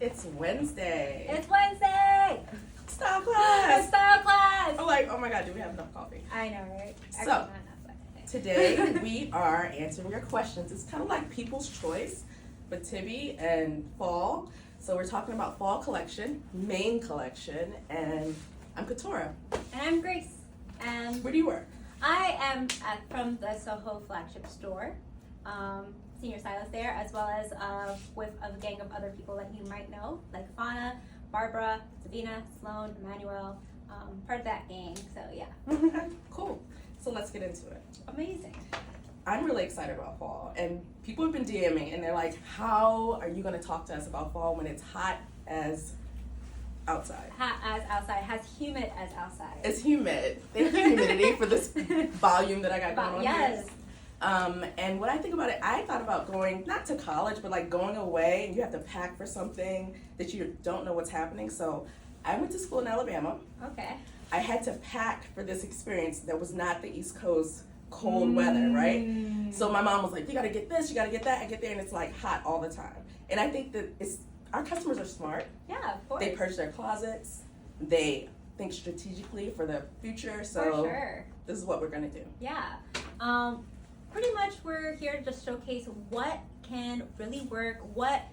It's Wednesday. It's Wednesday! Style class! It's style class! I'm like, oh my god, do we have enough coffee? I know, right? So, today we are answering your questions. It's kind of like people's choice, but Tibby and fall. So we're talking about fall collection, main collection, and I'm Katora. And I'm Grace. And where do you work? I am from the Soho flagship store. Senior stylist there, as well as with a gang of other people that you might know, like Fauna, Barbara, Sabina, Sloan, Emmanuel, part of that gang, so yeah. Cool. So let's get into it. Amazing. I'm really excited about fall, and people have been DMing, and they're like, how are you going to talk to us about fall when it's hot as outside? Hot as outside, as humid as outside. It's humid. Thank you, humidity, for this volume that I got going on yes. here. And when I think about it, I thought about going, not to college, but like going away and you have to pack for something that you don't know what's happening. So I went to school in Alabama. Okay. I had to pack for this experience that was not the East Coast cold weather, right? So my mom was like, you gotta get this, you gotta get that. I get there and it's like hot all the time. And I think that our customers are smart. Yeah, of course. They purge their closets. They think strategically for the future. So for sure. This is what we're gonna do. Yeah. Pretty much we're here to just showcase what can really work, what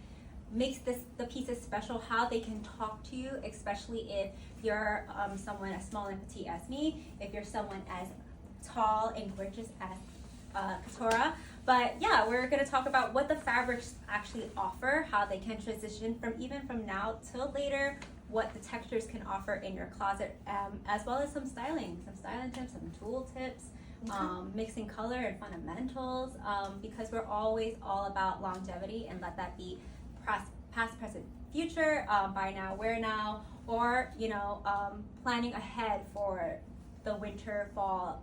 makes the pieces special, how they can talk to you, especially if you're someone as small and petite as me, if you're someone as tall and gorgeous as Katora. But yeah, we're going to talk about what the fabrics actually offer, how they can transition from now till later, what the textures can offer in your closet, as well as some styling tips, some tool tips. Mixing color and fundamentals, because we're always all about longevity, and let that be past, present, future, buy now, wear now, or planning ahead for the winter, fall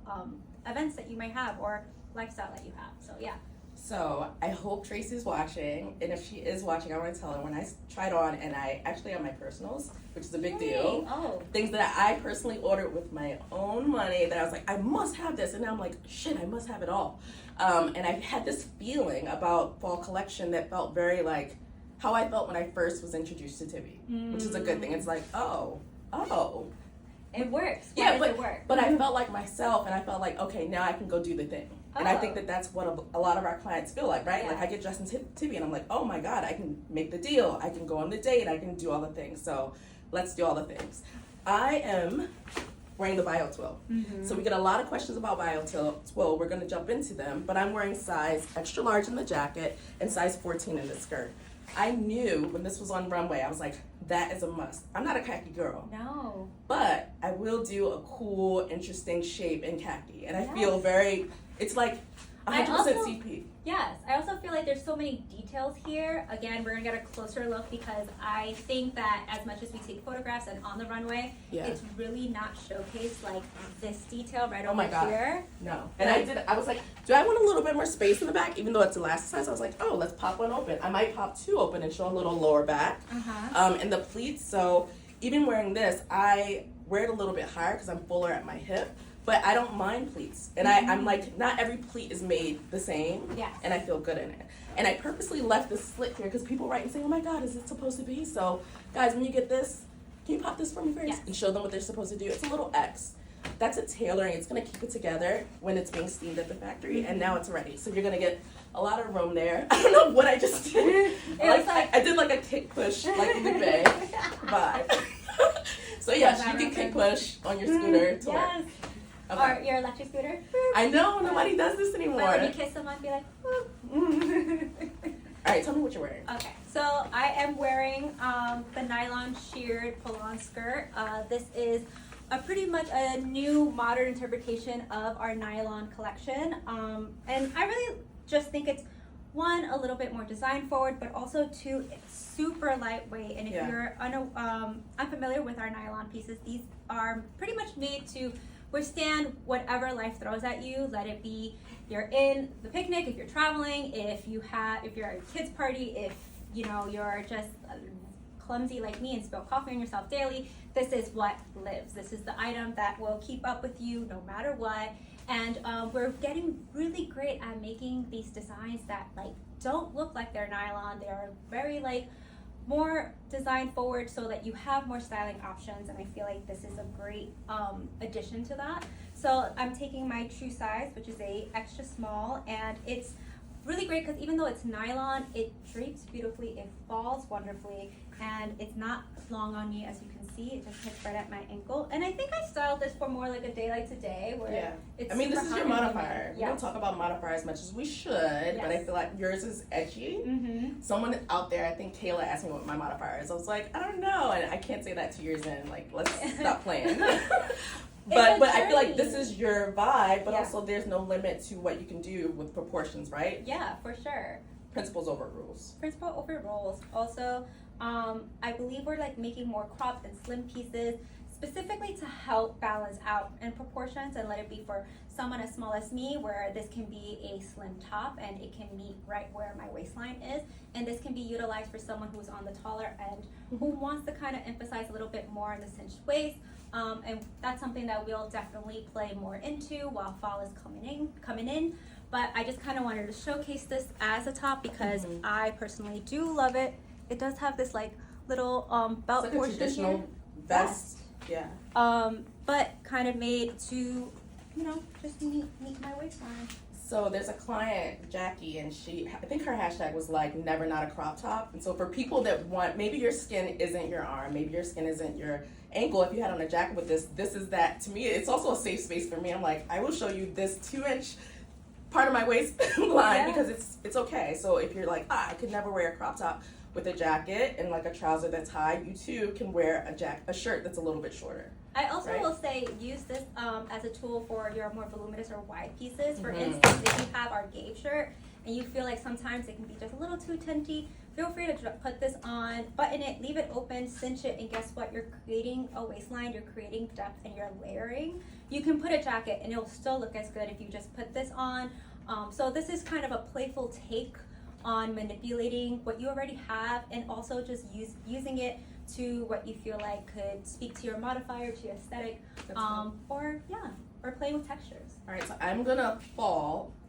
events that you might have, or lifestyle that you have. So yeah. So I hope Tracy's watching, and if she is watching, I want to tell her when I tried on, and I actually have my personals, which is a big deal. Oh. Things that I personally ordered with my own money that I was like, I must have this, and now I'm like, shit, I must have it all. And I had this feeling about fall collection that felt very like how I felt when I first was introduced to Tibby, which is a good thing. It's like, oh. It works. Yeah, it work? But I felt like myself, and I felt like, okay, now I can go do the thing. And I think that that's what a lot of our clients feel like, right? Yeah. Like I get dressed in Tibby and I'm like, oh my God, I can make the deal. I can go on the date. I can do all the things. So let's do all the things. I am wearing the Biot twill. So we get a lot of questions about Biot twill. We're going to jump into them. But I'm wearing size extra large in the jacket and size 14 in the skirt. I knew when this was on runway, I was like, that is a must. I'm not a khaki girl. No. But I will do a cool, interesting shape in khaki. And I feel very... It's like 100% CP. Yes. I also feel like there's so many details here. Again, we're going to get a closer look because I think that as much as we take photographs and on the runway, it's really not showcased like this detail right over here. No. And I was like, do I want a little bit more space in the back? Even though it's elastic size, I was like, oh, let's pop one open. I might pop two open and show a little lower back. And the pleats. So even wearing this, I wear it a little bit higher because I'm fuller at my hip. But I don't mind pleats. And I'm like, not every pleat is made the same. Yes. And I feel good in it. And I purposely left the slit here because people write and say, oh my God, is it supposed to be? So guys, when you get this, can you pop this for me first? Yes. And show them what they're supposed to do. It's a little X. That's a tailoring. It's going to keep it together when it's being steamed at the factory. And now it's ready. So you're going to get a lot of room there. I don't know what I just did. I did like a kick push, like Lupe vibe. So yes, you can kick push on your scooter to work. Okay. Or your electric scooter. I know, nobody does this anymore. But when you kiss someone, be like, whoop. Alright, tell me what you're wearing. Okay, so I am wearing the nylon sheared pull-on skirt. This is pretty much a new modern interpretation of our nylon collection. And I really just think it's, one, a little bit more design forward, but also two, it's super lightweight. And if you're unfamiliar with our nylon pieces, these are pretty much made to withstand whatever life throws at you. Let it be you're in the picnic, if you're traveling, if you're at a kid's party, if you're just clumsy like me and spill coffee on yourself daily. This is what lives. This is the item that will keep up with you no matter what. And we're getting really great at making these designs that don't look like they're nylon. They are very more design forward so that you have more styling options, and I feel like this is a great addition to that. So I'm taking my true size, which is a extra small, and it's really great because even though it's nylon, it drapes beautifully, it falls wonderfully, and it's not long on me. As you can see, it just hits right at my ankle. And I think I styled this for more like a day like today, where it's I mean, this super is your hot and modifier. humid. We don't talk about modifier as much as we should, but I feel like yours is edgy. Someone out there, I think Kayla asked me what my modifier is. I was like, I don't know, and I can't say that 2 years in. Like, let's stop playing. But I feel like this is your vibe, but also there's no limit to what you can do with proportions, right? Yeah, for sure. Principles over rules. Principle over rules. Also, I believe we're like making more cropped and slim pieces specifically to help balance out in proportions and let it be for someone as small as me, where this can be a slim top and it can meet right where my waistline is, and this can be utilized for someone who's on the taller end who wants to kind of emphasize a little bit more on the cinched waist. And that's something that we'll definitely play more into while fall is coming in. But I just kind of wanted to showcase this as a top because I personally do love it. It does have this like little belt it's like portion a traditional here. vest. Yeah. But kind of made to, you know, just meet my waistline. So there's a client, Jackie, and I think her hashtag was like never not a crop top. And so for people that want, maybe your skin isn't your arm, maybe your skin isn't your ankle, if you had on a jacket with this is that. To me, it's also a safe space for me. I'm like, I will show you this 2-inch part of my waistline because it's okay. So if you're like, I could never wear a crop top with a jacket and like a trouser that's high, you too can wear a shirt that's a little bit shorter. I also will say use this as a tool for your more voluminous or wide pieces. For instance, if you have our Gabe shirt and you feel like sometimes it can be just a little too tenty, feel free to put this on, button it, leave it open, cinch it, and guess what? You're creating a waistline, you're creating depth, and you're layering. You can put a jacket and it'll still look as good if you just put this on. So this is kind of a playful take on manipulating what you already have and also just using it to what you feel like could speak to your modifier, to your aesthetic, or playing with textures. All right, so I'm gonna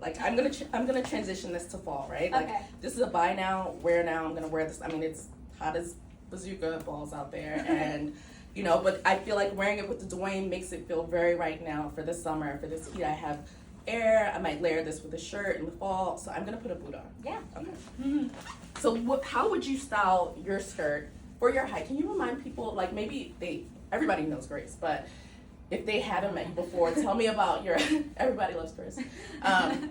I'm gonna transition this to fall, right? Like, this is a buy now, wear now. I'm gonna wear this. I mean, it's hot as bazooka balls out there, and you know, but I feel like wearing it with the Dwayne makes it feel very right now for this summer, for this heat. I have air. I might layer this with a shirt in the fall, so I'm gonna put a boot on. Yeah. Okay. So how would you style your skirt for your height? Can you remind people, like maybe everybody knows Grace, but if they haven't met you before, tell me about your, everybody loves Grace.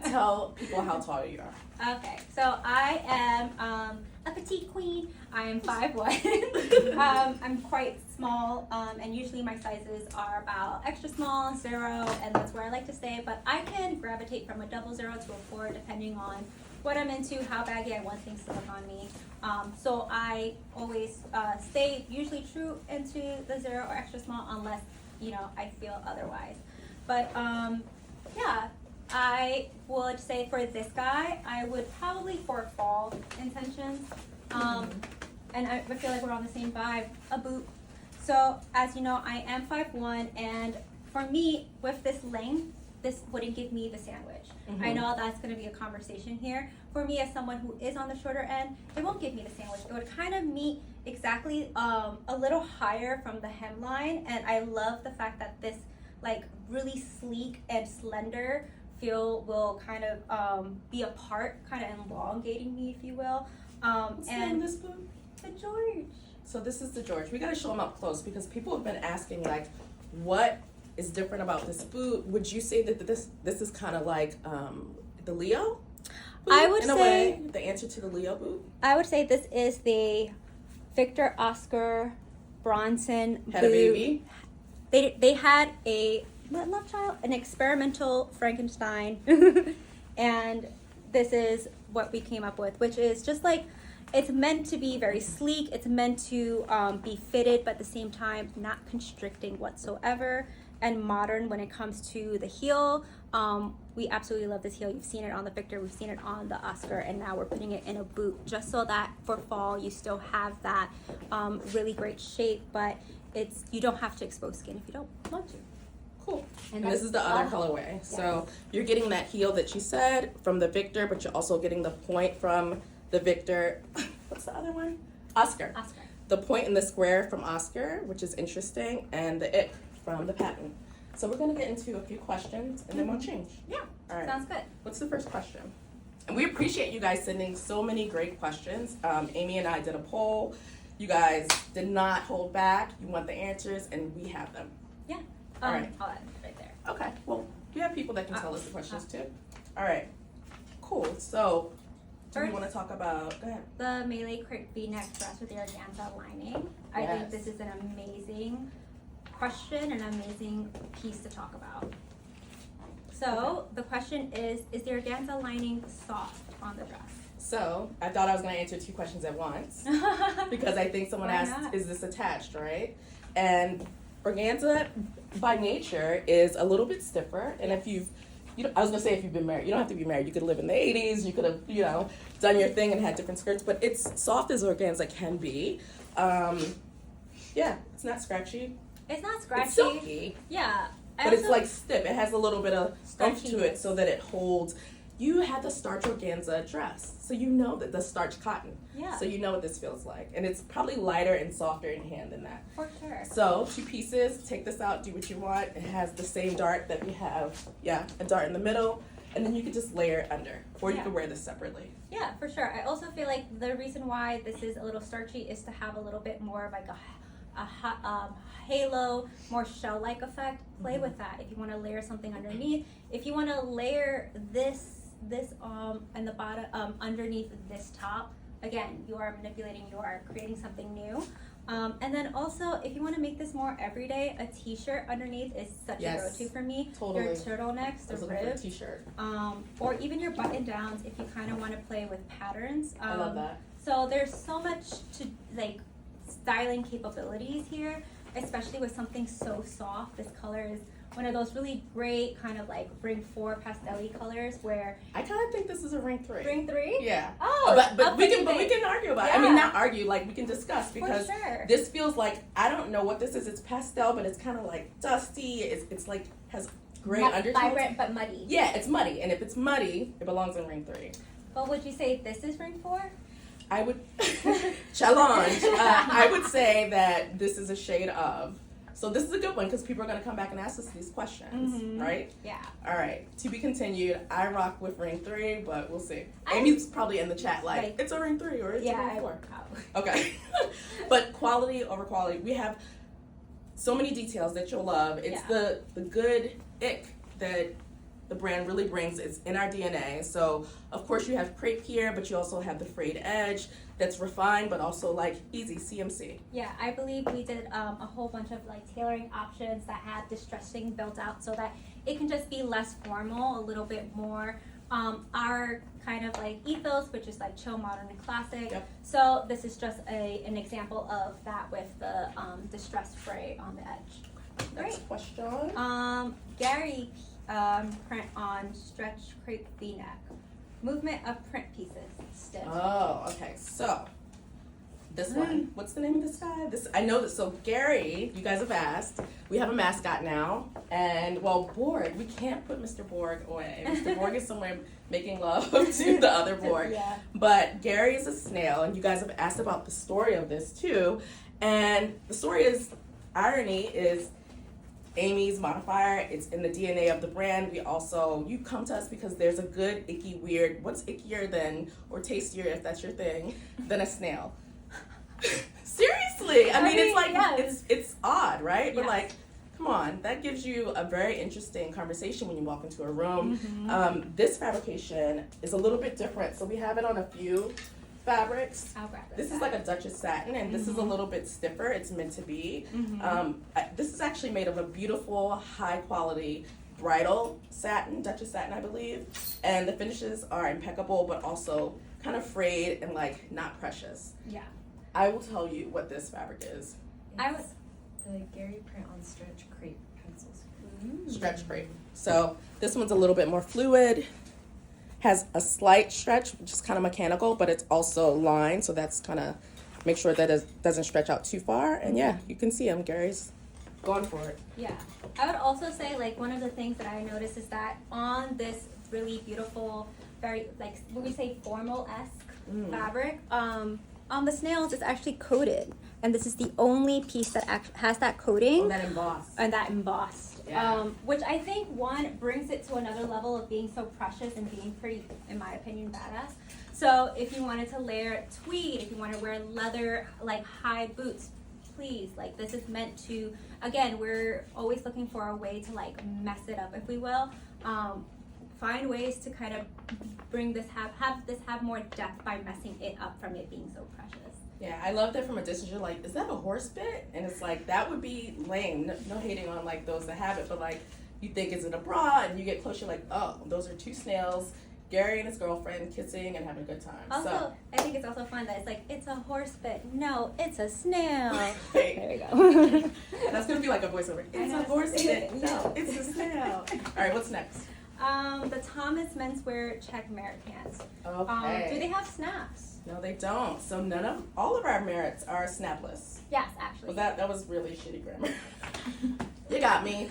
Tell people how tall you are. Okay, so I am a petite queen. I am 5'1". I'm quite small, and usually my sizes are about extra small, 0, and that's where I like to stay, but I can gravitate from a 00 to a 4 depending on what I'm into, how baggy I want things to look on me. So I always stay usually true into the 0 or extra small unless, you know, I feel otherwise. But yeah, I would say for this guy, I would probably for fall intentions, and I feel like we're on the same vibe, a boot. So as you know, I am 5'1", and for me, with this length, this wouldn't give me the sandwich. I know that's going to be a conversation here. For me, as someone who is on the shorter end, it won't give me the sandwich. It would kind of meet exactly a little higher from the hemline, and I love the fact that this like really sleek and slender feel will kind of be a part, kind of elongating me, if you will. What's the name of this boot? The George. So this is the George. We got to show them up close because people have been asking like, what is different about this boot? Would you say that this is kind of like the Leo boot? I would in a say way, the answer to the Leo boot. I would say this is the Victor Oscar Bronson Had boot. a baby. They had a love child, an experimental Frankenstein, and this is what we came up with, which is just like, it's meant to be very sleek. It's meant to be fitted, but at the same time not constricting whatsoever, and modern when it comes to the heel. We absolutely love this heel. You've seen it on the Victor, we've seen it on the Oscar, and now we're putting it in a boot just so that for fall you still have that really great shape, but you don't have to expose skin if you don't want to. Cool. And this is the other colorway. Yes. So you're getting that heel that you said from the Victor, but you're also getting the point from the Victor. What's the other one? Oscar. Oscar. The point in the square from Oscar, which is interesting, and the ick from the patent. So we're gonna get into a few questions and then we'll change. Yeah, All right. sounds good. What's the first question? And we appreciate you guys sending so many great questions. Amy and I did a poll. You guys did not hold back. You want the answers, and we have them. Yeah. All right. I'll add it right there. Okay. Well, we have people that can tell us the questions too. All right. Cool. So, do we First- want to talk about? Go ahead. The melee crepe V-neck dress with the organza lining. I think Yes. this is an amazing question, an amazing piece to talk about. So the question is the organza lining soft on the dress? So, I thought I was going to answer 2 questions at once because I think someone Why asked, not? "Is this attached?" Right? And organza, by nature, is a little bit stiffer. And if you've I was gonna say if you've been married, you don't have to be married. You could live in the 80s. You could have, done your thing and had different skirts. But it's soft as organza can be. Yeah, it's not scratchy. It's not scratchy. It's silky, Yeah. but it's like stiff. It has a little bit of oomph to it Stretchiness. so that it holds. You had the starch organza dress, so you know that the starch cotton. Yeah. So you know what this feels like, and it's probably lighter and softer in hand than that. For sure. So 2 pieces, take this out, do what you want. It has the same dart that we have, a dart in the middle, and then you could just layer it under, or you Yeah. could wear this separately. Yeah, for sure. I also feel like the reason why this is a little starchy is to have a little bit more of like a halo, more shell-like effect. Play with that if you want to layer something underneath. If you want to layer this and the bottom underneath this top, again, you are manipulating, you are creating something new. And then also, if you want to make this more everyday, a t-shirt underneath is such Yes, a go-to for me. totally. Your turtlenecks, I the was looking for a ribs, t-shirt. or even your button downs if you kind of want to play with patterns. I love that. So there's so much to styling capabilities here, especially with something so soft. This color is one of those really great kind of ring 4 pastel-y colors where I kind of think this is a ring 3. ring 3. Yeah. Oh, but we can argue about it. I mean, Yeah. not argue, we can discuss because For sure. this feels like, I don't know what this is. It's pastel, but it's kind of like dusty. It's like has gray undertones. Vibrant but muddy. Yeah, it's muddy, and if it's muddy, it belongs in ring 3. But would you say this is ring 4? I would challenge. I would say that this is a shade of. So this is a good one because people are going to come back and ask us these questions, right? Yeah. All right. To be continued. I rock with ring 3, but we'll see. I- Amy's probably in the chat Like- it's a ring 3 or it's a ring 4. Probably. Okay. But quality over quality. We have so many details that you'll love. It's the good ick that the brand really brings. It's in our DNA. So of course you have crepe here, but you also have the frayed edge that's refined, but also easy CMC. Yeah, I believe we did a whole bunch of tailoring options that had distressing built out so that it can just be less formal, a little bit more our kind of ethos, which is chill, modern, and classic. Yep. So this is just an example of that with the distressed fray on the edge. Next question. Gary print on stretch crepe V-neck. Movement of print pieces. Stitch. Oh, okay. So this one. What's the name of this guy? I know that. So Gary, you guys have asked. We have a mascot now, and Borg. We can't put Mr. Borg away. Mr. Borg is somewhere making love to the other Borg. Yeah. But Gary is a snail, and you guys have asked about the story of this too. And the story irony is Amy's modifier. It's in the DNA of the brand. You come to us because there's a good, icky, weird, what's ickier than, or tastier if that's your thing, than a snail? Seriously. I mean, it's odd, right? Yes. But come on, that gives you a very interesting conversation when you walk into a room. This fabrication is a little bit different. So we have it on a few fabrics. I'll grab This is like a Duchess satin, and this is a little bit stiffer. It's meant to be. This is actually made of a beautiful, high quality bridal satin, Duchess satin, I believe. And the finishes are impeccable, but also kind of frayed and not precious. Yeah. I will tell you what this fabric is. It's the Gary print on stretch crepe pencils. Stretch crepe. So this one's a little bit more fluid. Has a slight stretch, which is kind of mechanical, but it's also lined, so that's kind of make sure that it doesn't stretch out too far. And yeah, you can see him. Gary's going for it. Yeah. I would also say one of the things that I noticed is that on this really beautiful, very when we say formal-esque fabric, On the snails, it's actually coated, and this is the only piece that has that coating. Oh, that embossed. And that embossed. Yeah. Which I think, one, brings it to another level of being so precious and being pretty, in my opinion, badass. So if you wanted to layer tweed, if you want to wear leather, like hide boots, please, like this is meant to, again, we're always looking for a way to like mess it up, if we will. Find ways to kind of bring this, have more depth by messing it up from it being so precious. Yeah, I love that from a distance. You're like, is that a horse bit? And it's like, that would be lame. No hating on like those that have it, but like, you think, is it a bra? And you get close, you're like, oh, those are two snails, Gary and his girlfriend kissing and having a good time. Also, so, I think it's also fun that it's like, it's a horse bit. No, it's a snail. Right. There you go. That's gonna be like a voiceover. It's a horse bit. No, it's a snail. All right, what's next? The Thomas menswear check merit pants. Okay. Do they have snaps? No, they don't. So all of our merits are snapless. Yes, actually. Well, that was really shitty grammar. You got me.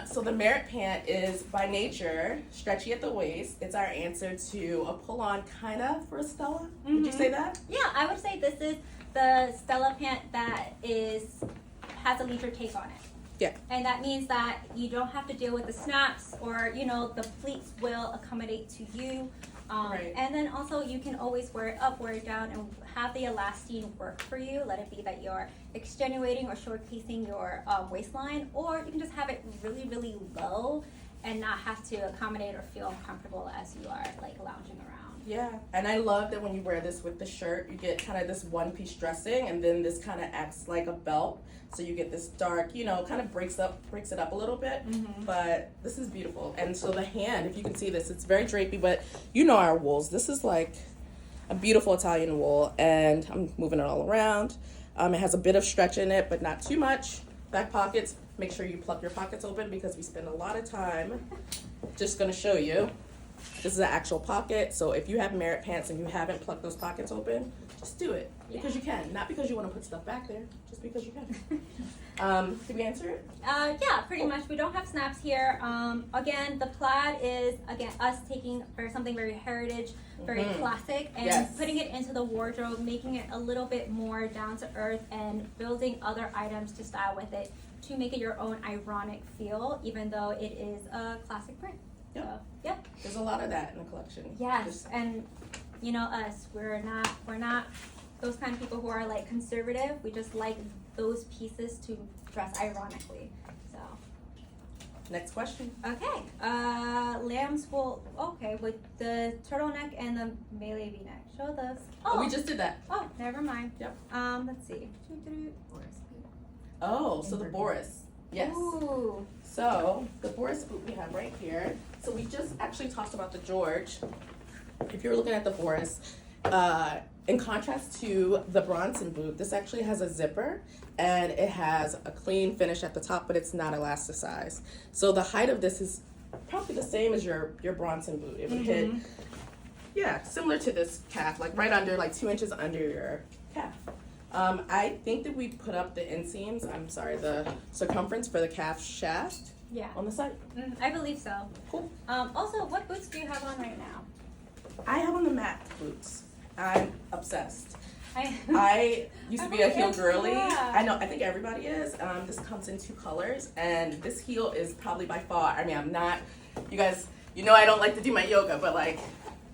So the merit pant is by nature stretchy at the waist. It's our answer to a pull-on kind of for a Stella. Mm-hmm. Would you say that? Yeah, I would say this is the Stella pant that has a leisure take on it. Yeah. And that means that you don't have to deal with the snaps, or the pleats will accommodate to you. Right. And then also you can always wear it up, wear it down, and have the elastine work for you. Let it be that you're extenuating or showcasing your waistline, or you can just have it really, really low and not have to accommodate or feel uncomfortable as you are like lounging around. Yeah, and I love that when you wear this with the shirt, you get kind of this one-piece dressing, and then this kind of acts like a belt. So you get this dark, kind of breaks it up a little bit. Mm-hmm. But this is beautiful. And so the hand, if you can see this, it's very drapey, but our wools. This is like a beautiful Italian wool, and I'm moving it all around. It has a bit of stretch in it, but not too much. Back pockets, make sure you plug your pockets open because we spend a lot of time. Just gonna show you. This is an actual pocket, so if you have merit pants and you haven't plugged those pockets open, just do it. Because you can. Not because you want to put stuff back there, just because you can. Did we answer it? Yeah, pretty much. We don't have snaps here. Again, the plaid is, us taking something very heritage, very classic, and putting it into the wardrobe, making it a little bit more down to earth, and building other items to style with it to make it your own ironic feel, even though it is a classic print. Yep. So, yep. There's a lot of that in the collection. Yes, and us, we're not those kind of people who are like conservative. We just like those pieces to dress ironically. So. Next question. Okay. Lamb's wool. Okay, with the turtleneck and the melee V-neck. Show this. Oh, we just did that. Oh, never mind. Yep. Let's see. Oh, so the Boris. Yes. Ooh. So the Boris boot we have right here. So we just actually talked about the George. If you're looking at the Boris, in contrast to the Bronson boot, this actually has a zipper and it has a clean finish at the top, but it's not elasticized. So the height of this is probably the same as your Bronson boot. It would hit, similar to this calf, like right under, like 2 inches under your calf. I think that we put up the inseams, the circumference for the calf shaft on the side. I believe so. Cool. Also, what boots do you have on right now? I have on the matte boots. I'm obsessed. I used to be a heel girly. Yeah. I know, I think everybody is. This comes in 2 colors, and this heel is probably by far, I'm not, you guys, I don't like to do my yoga, but like,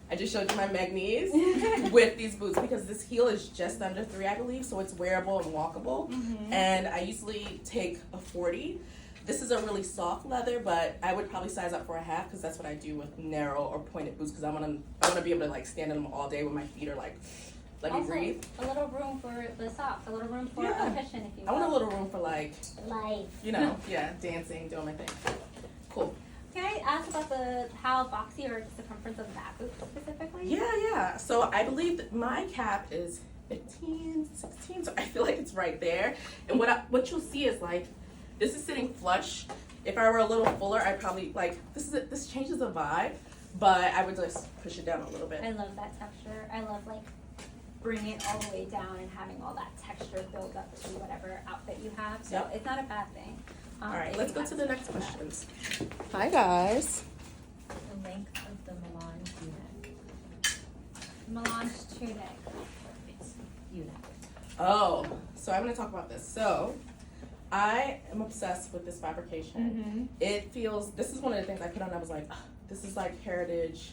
I just showed you my meg knees with these boots because this heel is just under 3, I believe, so it's wearable and walkable. Mm-hmm. And I usually take a 40. This is a really soft leather, but I would probably size up for a half because that's what I do with narrow or pointed boots because I want to be able to like stand in them all day when my feet are like, let me breathe. A little room for the socks, a little room for a cushion if you want. I want a little room for like, life. dancing, doing my thing. Cool. Can I ask about how boxy or the circumference of that boot specifically? Yeah. So I believe that my cap is 15, 16, so I feel like it's right there. And what you'll see is like, this is sitting flush. If I were a little fuller, I'd probably like, this changes the vibe, but I would just push it down a little bit. I love that texture. I love like bringing it all the way down and having all that texture build up to whatever outfit you have. So it's not a bad thing. All right, let's go to the next questions. Hi guys. The length of the Milan V-neck. Milan's tunic. you knit? Oh, so I'm going to talk about this. So I am obsessed with this fabrication. It feels, this is one of the things I put on, I was like, "Ugh, this is like heritage,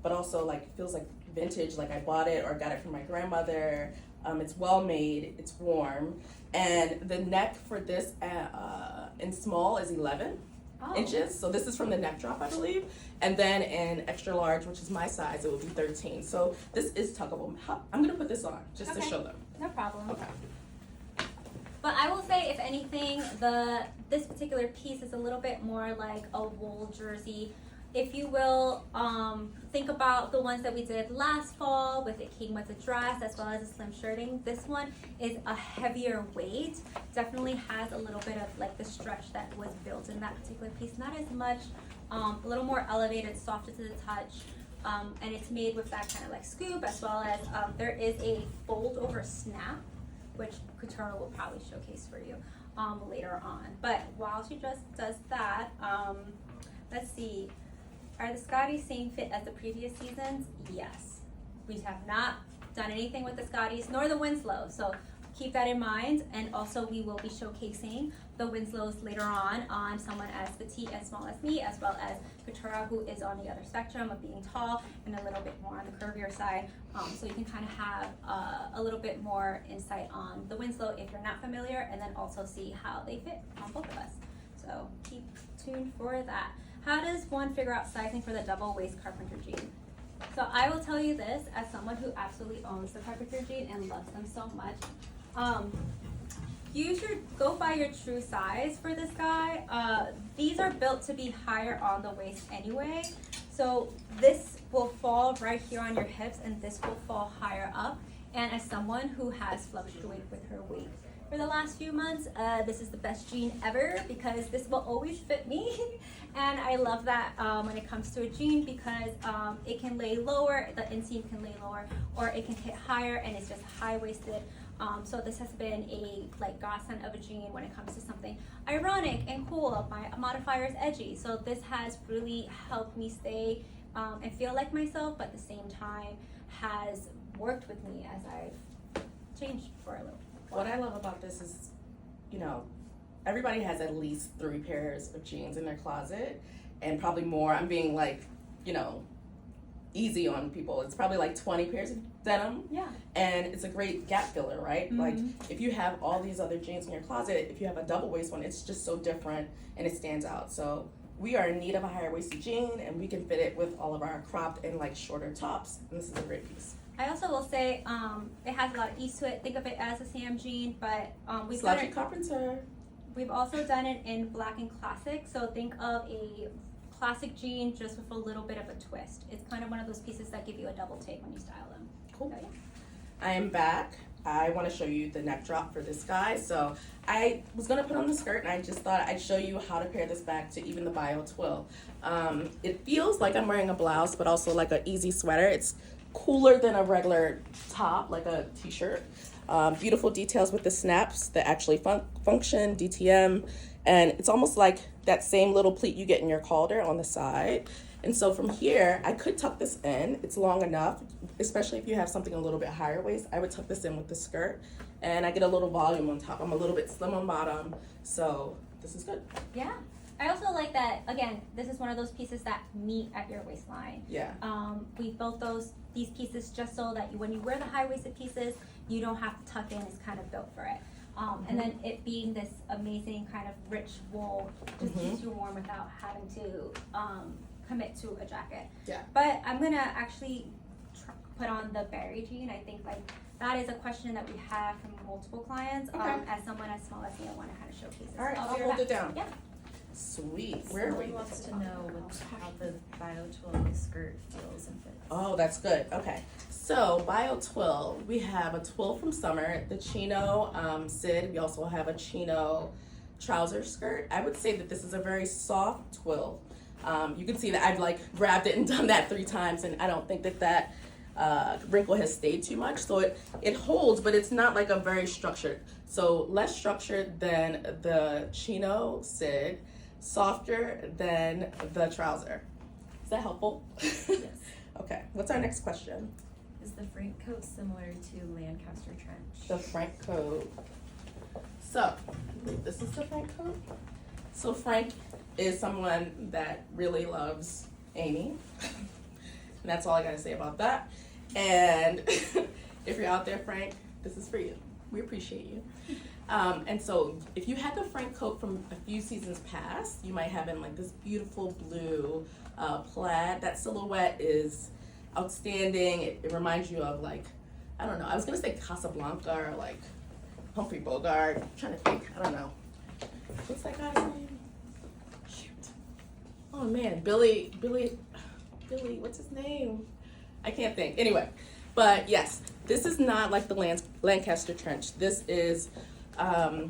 but also like feels like vintage, like I bought it or got it from my grandmother. It's well made, it's warm, and the neck for this in small is 11 inches. So this is from the neck drop, I believe, and then in extra large, which is my size, it will be 13. So this is tuckable. I'm gonna put this on just to show them. No problem. Okay. But I will say, if anything, this particular piece is a little bit more like a wool jersey, if you will. Think about the ones that we did last fall with it came with a dress as well as a slim shirting. This one is a heavier weight, definitely has a little bit of like the stretch that was built in that particular piece, not as much, a little more elevated, softer to the touch, and it's made with that kind of like scoop, as well as there is a fold over snap, which Couture will probably showcase for you later on. But while she just does that, let's see. Are the Scotties same fit as the previous seasons? Yes. We have not done anything with the Scotties nor the Winslow, so keep that in mind. And also we will be showcasing the Winslows later on someone as petite and small as me, as well as Couture, who is on the other spectrum of being tall and a little bit more on the curvier side. So you can kind of have a little bit more insight on the Winslow if you're not familiar, and then also see how they fit on both of us. So keep tuned for that. How does one figure out sizing for the double waist Carpenter jean? So I will tell you this as someone who absolutely owns the Carpenter jean and loves them so much. Go by your true size for this guy. These are built to be higher on the waist anyway. So this will fall right here on your hips, and this will fall higher up. And as someone who has fluctuated with her weight for the last few months, this is the best jean ever because this will always fit me. And I love that when it comes to a jean, because it can lay lower, the inseam can lay lower, or it can hit higher and it's just high-waisted. So this has been a godsend of a jean when it comes to something ironic and cool. My modifier is edgy, so this has really helped me stay and feel like myself, but at the same time has worked with me as I've changed for a little while. What I love about this is, everybody has at least 3 pairs of jeans in their closet, and probably more. I'm being easy on people. It's probably like 20 pairs of denim. Yeah. And it's a great gap filler, right? Like if you have all these other jeans in your closet, if you have a double waist one, it's just so different and it stands out. So we are in need of a higher waisted jean, and we can fit it with all of our cropped and shorter tops. And this is a great piece. I also will say it has a lot of ease to it. Think of it as a Sam jean, but Carpenter. We've also done it in black and classic. So think of a classic jean just with a little bit of a twist. It's kind of one of those pieces that give you a double take when you style them. Cool. So, yeah. I am back. I want to show you the neck drop for this guy. So I was going to put on the skirt, and I just thought I'd show you how to pair this back to even the Biot twill. It feels like I'm wearing a blouse, but also like an easy sweater. It's cooler than a regular top, like a t-shirt. Beautiful details with the snaps that actually function, DTM, and it's almost like that same little pleat you get in your calder on the side. And so from here, I could tuck this in. It's long enough, especially if you have something a little bit higher waist. I would tuck this in with the skirt, and I get a little volume on top. I'm a little bit slim on bottom, so this is good. Yeah. I also like that, again, this is one of those pieces that meet at your waistline. Yeah. We built these pieces just so that when you wear the high-waisted pieces, you don't have to tuck in. It's kind of built for it. And then it being this amazing kind of rich wool just keeps you warm without having to commit to a jacket. Yeah. But I'm gonna actually put on the berry jean. I think that is a question that we have from multiple clients. As someone as small as me, I want to kind of showcase this. All right, I'll be right hold back. it down. Yeah. Sweet. Where are we? Someone wants to know how the Biot twill skirt feels and fits. Oh, that's good. Okay. So, Biot twill, we have a twill from summer, the chino Sid. We also have a chino trouser skirt. I would say that this is a very soft twill. You can see that I've grabbed it and done that 3 times, and I don't think that wrinkle has stayed too much. So it holds, but it's not like a very structured. So less structured than the chino Sid, softer than the trouser. Is that helpful? Yes. Okay, what's our next question? Is the Frank coat similar to Lancaster trench? The Frank coat. So, this is the Frank coat. So Frank is someone that really loves Amy. And that's all I gotta say about that. And if you're out there, Frank, this is for you. We appreciate you. And so if you had the Frank coat from a few seasons past, you might have in like this beautiful blue plaid. That silhouette is outstanding. It reminds you of like, I don't know, I was gonna say Casablanca or like Humphrey Bogart. I'm trying to think, I don't know. What's that guy's name? Shoot. Oh man, Billy, what's his name? I can't think. Anyway, but yes, this is not like the Lancaster trench. This is, I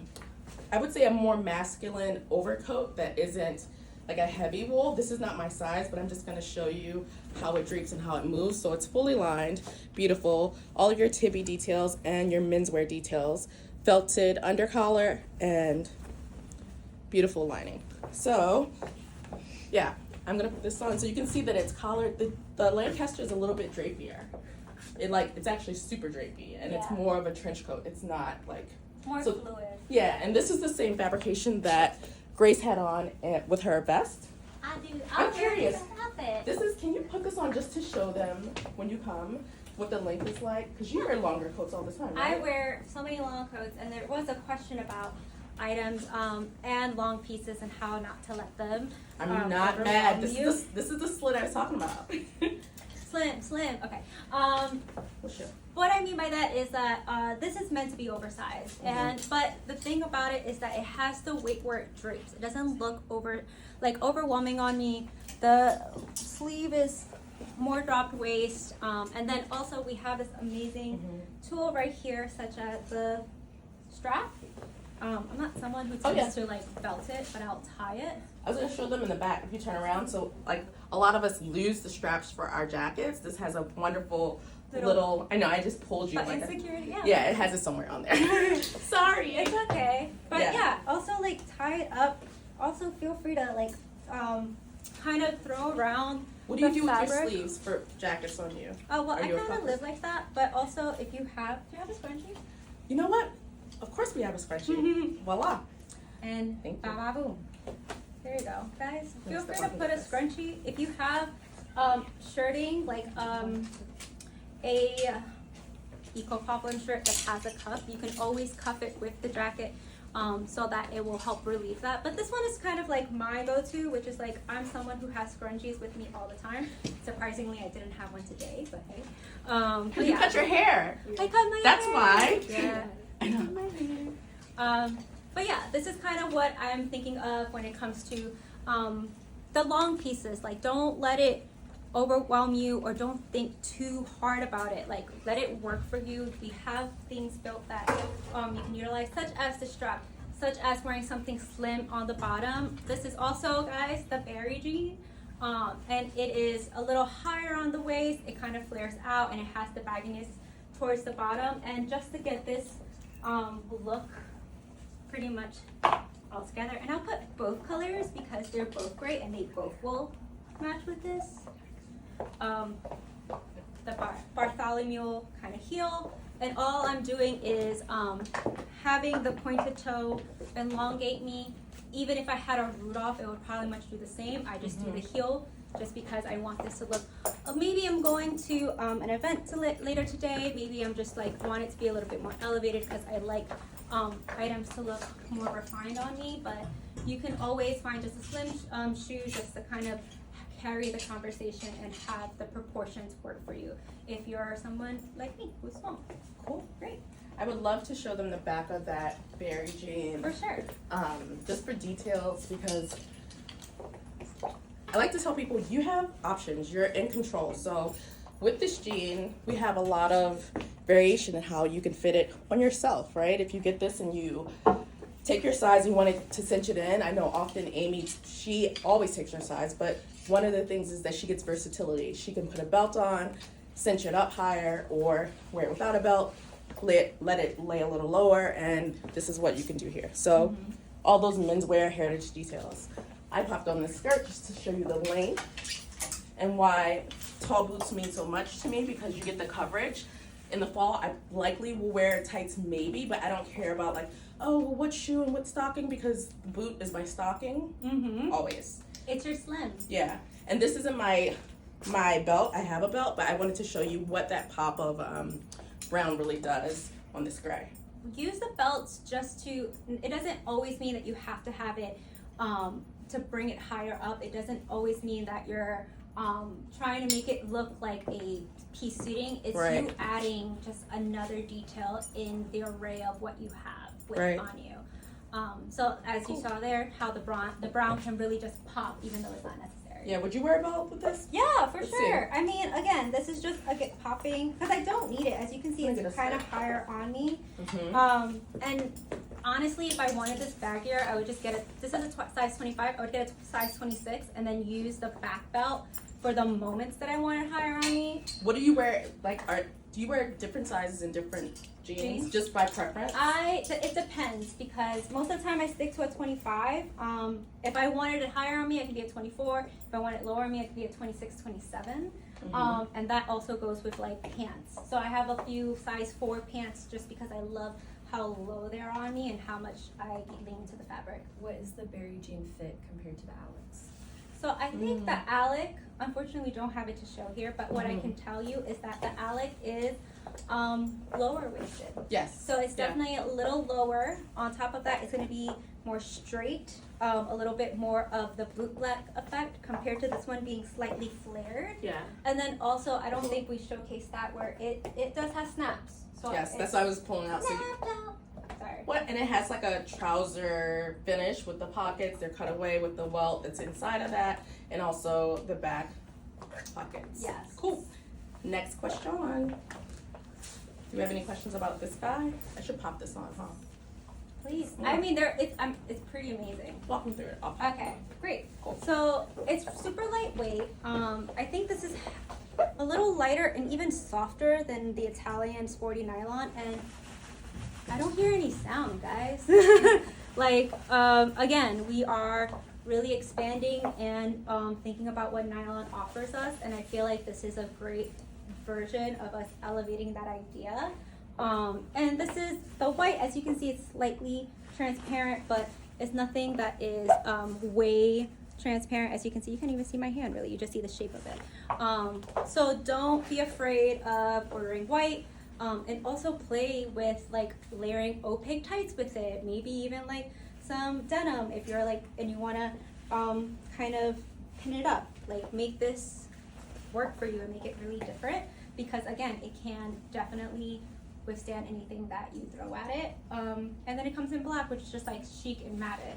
would say, a more masculine overcoat that isn't like a heavy wool. This is not my size, but I'm just gonna show you how it drapes and how it moves. So it's fully lined, beautiful. All of your tibby details and your menswear details, felted under collar and beautiful lining. So yeah, I'm gonna put this on so you can see that it's collared. The Lancaster is a little bit drapier. It's actually super drapey, and it's more of a trench coat. It's not like more fluid. Yeah, and this is the same fabrication that Grace had on with her vest. I do. I'm curious. Outfit. Can you put this on just to show them when you come what the length is like? Because you wear longer coats all the time, right? I wear so many long coats, and there was a question about items and long pieces and how not to let them. I'm not mad. This is the slit I was talking about. Slim. Okay. What's your? What I mean by that is that this is meant to be oversized, but the thing about it is that it has the weight where it drapes. It doesn't look overwhelming on me. The sleeve is more dropped waist, and then also we have this amazing tool right here, such as the strap. I'm not someone who tends to like belt it, but I'll tie it. I was gonna show them in the back if you turn around. So like a lot of us lose the straps for our jackets. This has a wonderful little I know I just pulled you but like insecurity, yeah, it has it somewhere on there. Sorry. It's okay. But yeah, also like tie it up. Also feel free to like kind of throw around. What do you do fabric. with your sleeves for jackets on you? Oh well, Are I you a kind of fucker? live like that. But also, if you have, do you have a scrunchie? You know what? Of course we have a scrunchie. Voila. And Thank you. ba boom. There you go, guys. I'm Feel gonna free to step put a on this. scrunchie. If you have shirting like a eco poplin shirt that has a cuff, you can always cuff it with the jacket. So that it will help relieve that. But this one is kind of like my go-to, which is like I'm someone who has scrunchies with me all the time. Surprisingly, I didn't have one today, but hey. But You cut your hair. I cut my That's hair. why. Yeah. I know. But yeah, this is kind of what I'm thinking of when it comes to the long pieces. Like, don't let it overwhelm you, or don't think too hard about it. Like, let it work for you. We have things built that you can utilize, such as the strap, such as wearing something slim on the bottom. This is also, guys, the berry jean, and it is a little higher on the waist. It kind of flares out, and it has the bagginess towards the bottom. And just to get this look pretty much all together, and I'll put both colors because they're both great and they both will match with this. The Bartholomew kind of heel, and all I'm doing is having the pointed toe elongate me. Even if I had a Rudolph, it would probably much do the same. I just do the heel just because I want this to look, maybe I'm going to an event later today, maybe I'm just like want it to be a little bit more elevated because I like items to look more refined on me. But you can always find just a slim shoe just to kind of carry the conversation and have the proportions work for you if you're someone like me who's small. Cool. Great. I would love to show them the back of that berry jean. For sure. Just for details, because I like to tell people you have options. You're in control. So with this jean, we have a lot of variation in how you can fit it on yourself, right? If you get this and you take your size, you want it to cinch it in. I know often Amy, she always takes her size, but one of the things is that she gets versatility. She can put a belt on, cinch it up higher, or wear it without a belt, let it lay a little lower, and this is what you can do here. So all those menswear heritage details. I popped on this skirt just to show you the length and why tall boots mean so much to me because you get the coverage. In the fall, I likely will wear tights maybe, but I don't care about like, oh, well, what shoe and what stocking, because the boot is my stocking, always. It's your slim. Yeah, and this isn't my belt. I have a belt, but I wanted to show you what that pop of brown really does on this gray. Use the belts just to, it doesn't always mean that you have to have it to bring it higher up. It doesn't always mean that you're trying to make it look like a piece suiting. It's right. you adding just another detail in the array of what you have with right. on you. So as you saw there, how the brown can really just pop even though it's not necessary. Yeah, would you wear a belt with this? Yeah, for Let's sure. see. I mean, again, this is just popping because I don't need it. As you can see, it's kind of higher on me. And honestly, if I wanted this baggier, I would just get it. This is a size 25. I would get a size 26 and then use the back belt for the moments that I want it higher on me. What do you wear? Like, do you wear different sizes in different jeans? Just by preference? It depends because most of the time I stick to a 25. If I wanted it higher on me, I could be a 24. If I want it lower on me, I could be a 26, 27. And that also goes with like pants. So I have a few size 4 pants just because I love how low they're on me and how much I lean to the fabric. What is the berry jean fit compared to the Alex? So I think the Alec, unfortunately we don't have it to show here, but what I can tell you is that the Alec is lower waisted. Yes. So it's definitely a little lower. On top of that, it's going to be more straight, a little bit more of the bootleg effect compared to this one being slightly flared. Yeah. And then also, I don't think we showcased that where it does have snaps. So Yes, that's what I was pulling out. So sorry. what? And it has like a trouser finish with the pockets. They're cut away with the welt that's inside of that, and also the back pockets. Yes. Cool. Next question. Do you have any questions about this guy? I should pop this on, huh? Please. Yeah. I mean, it's pretty amazing. Walk me through it. Okay, great. Cool. So it's super lightweight. I think this is a little lighter and even softer than the Italian sporty nylon, and I don't hear any sound, guys. Like, again, we are really expanding and thinking about what nylon offers us, and I feel like this is a great version of us elevating that idea. And this is the white, as you can see, it's slightly transparent, but it's nothing that is way transparent. As you can see, you can't even see my hand really, you just see the shape of it. So don't be afraid of ordering white, and also play with like layering opaque tights with it, maybe even like some denim if you're like, and you want to kind of pin it up, like make this work for you and make it really different, because again, it can definitely withstand anything that you throw at it. And then it comes in black, which is just like chic and matted.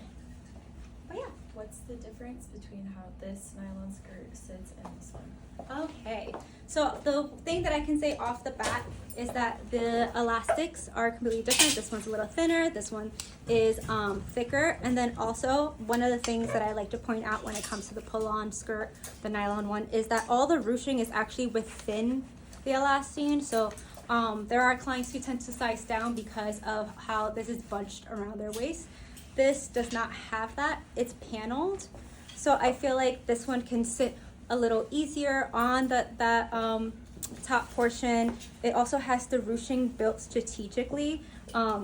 But yeah. What's the difference between how this nylon skirt sits and this one? Okay, so the thing that I can say off the bat is that the elastics are completely different. This one's a little thinner, this one is thicker, and then also one of the things that I like to point out when it comes to the pull-on skirt, the nylon one, is that all the ruching is actually within the elastine. So there are clients who tend to size down because of how this is bunched around their waist. This does not have that. It's paneled. So I feel like this one can sit a little easier on that top portion. It also has the ruching built strategically,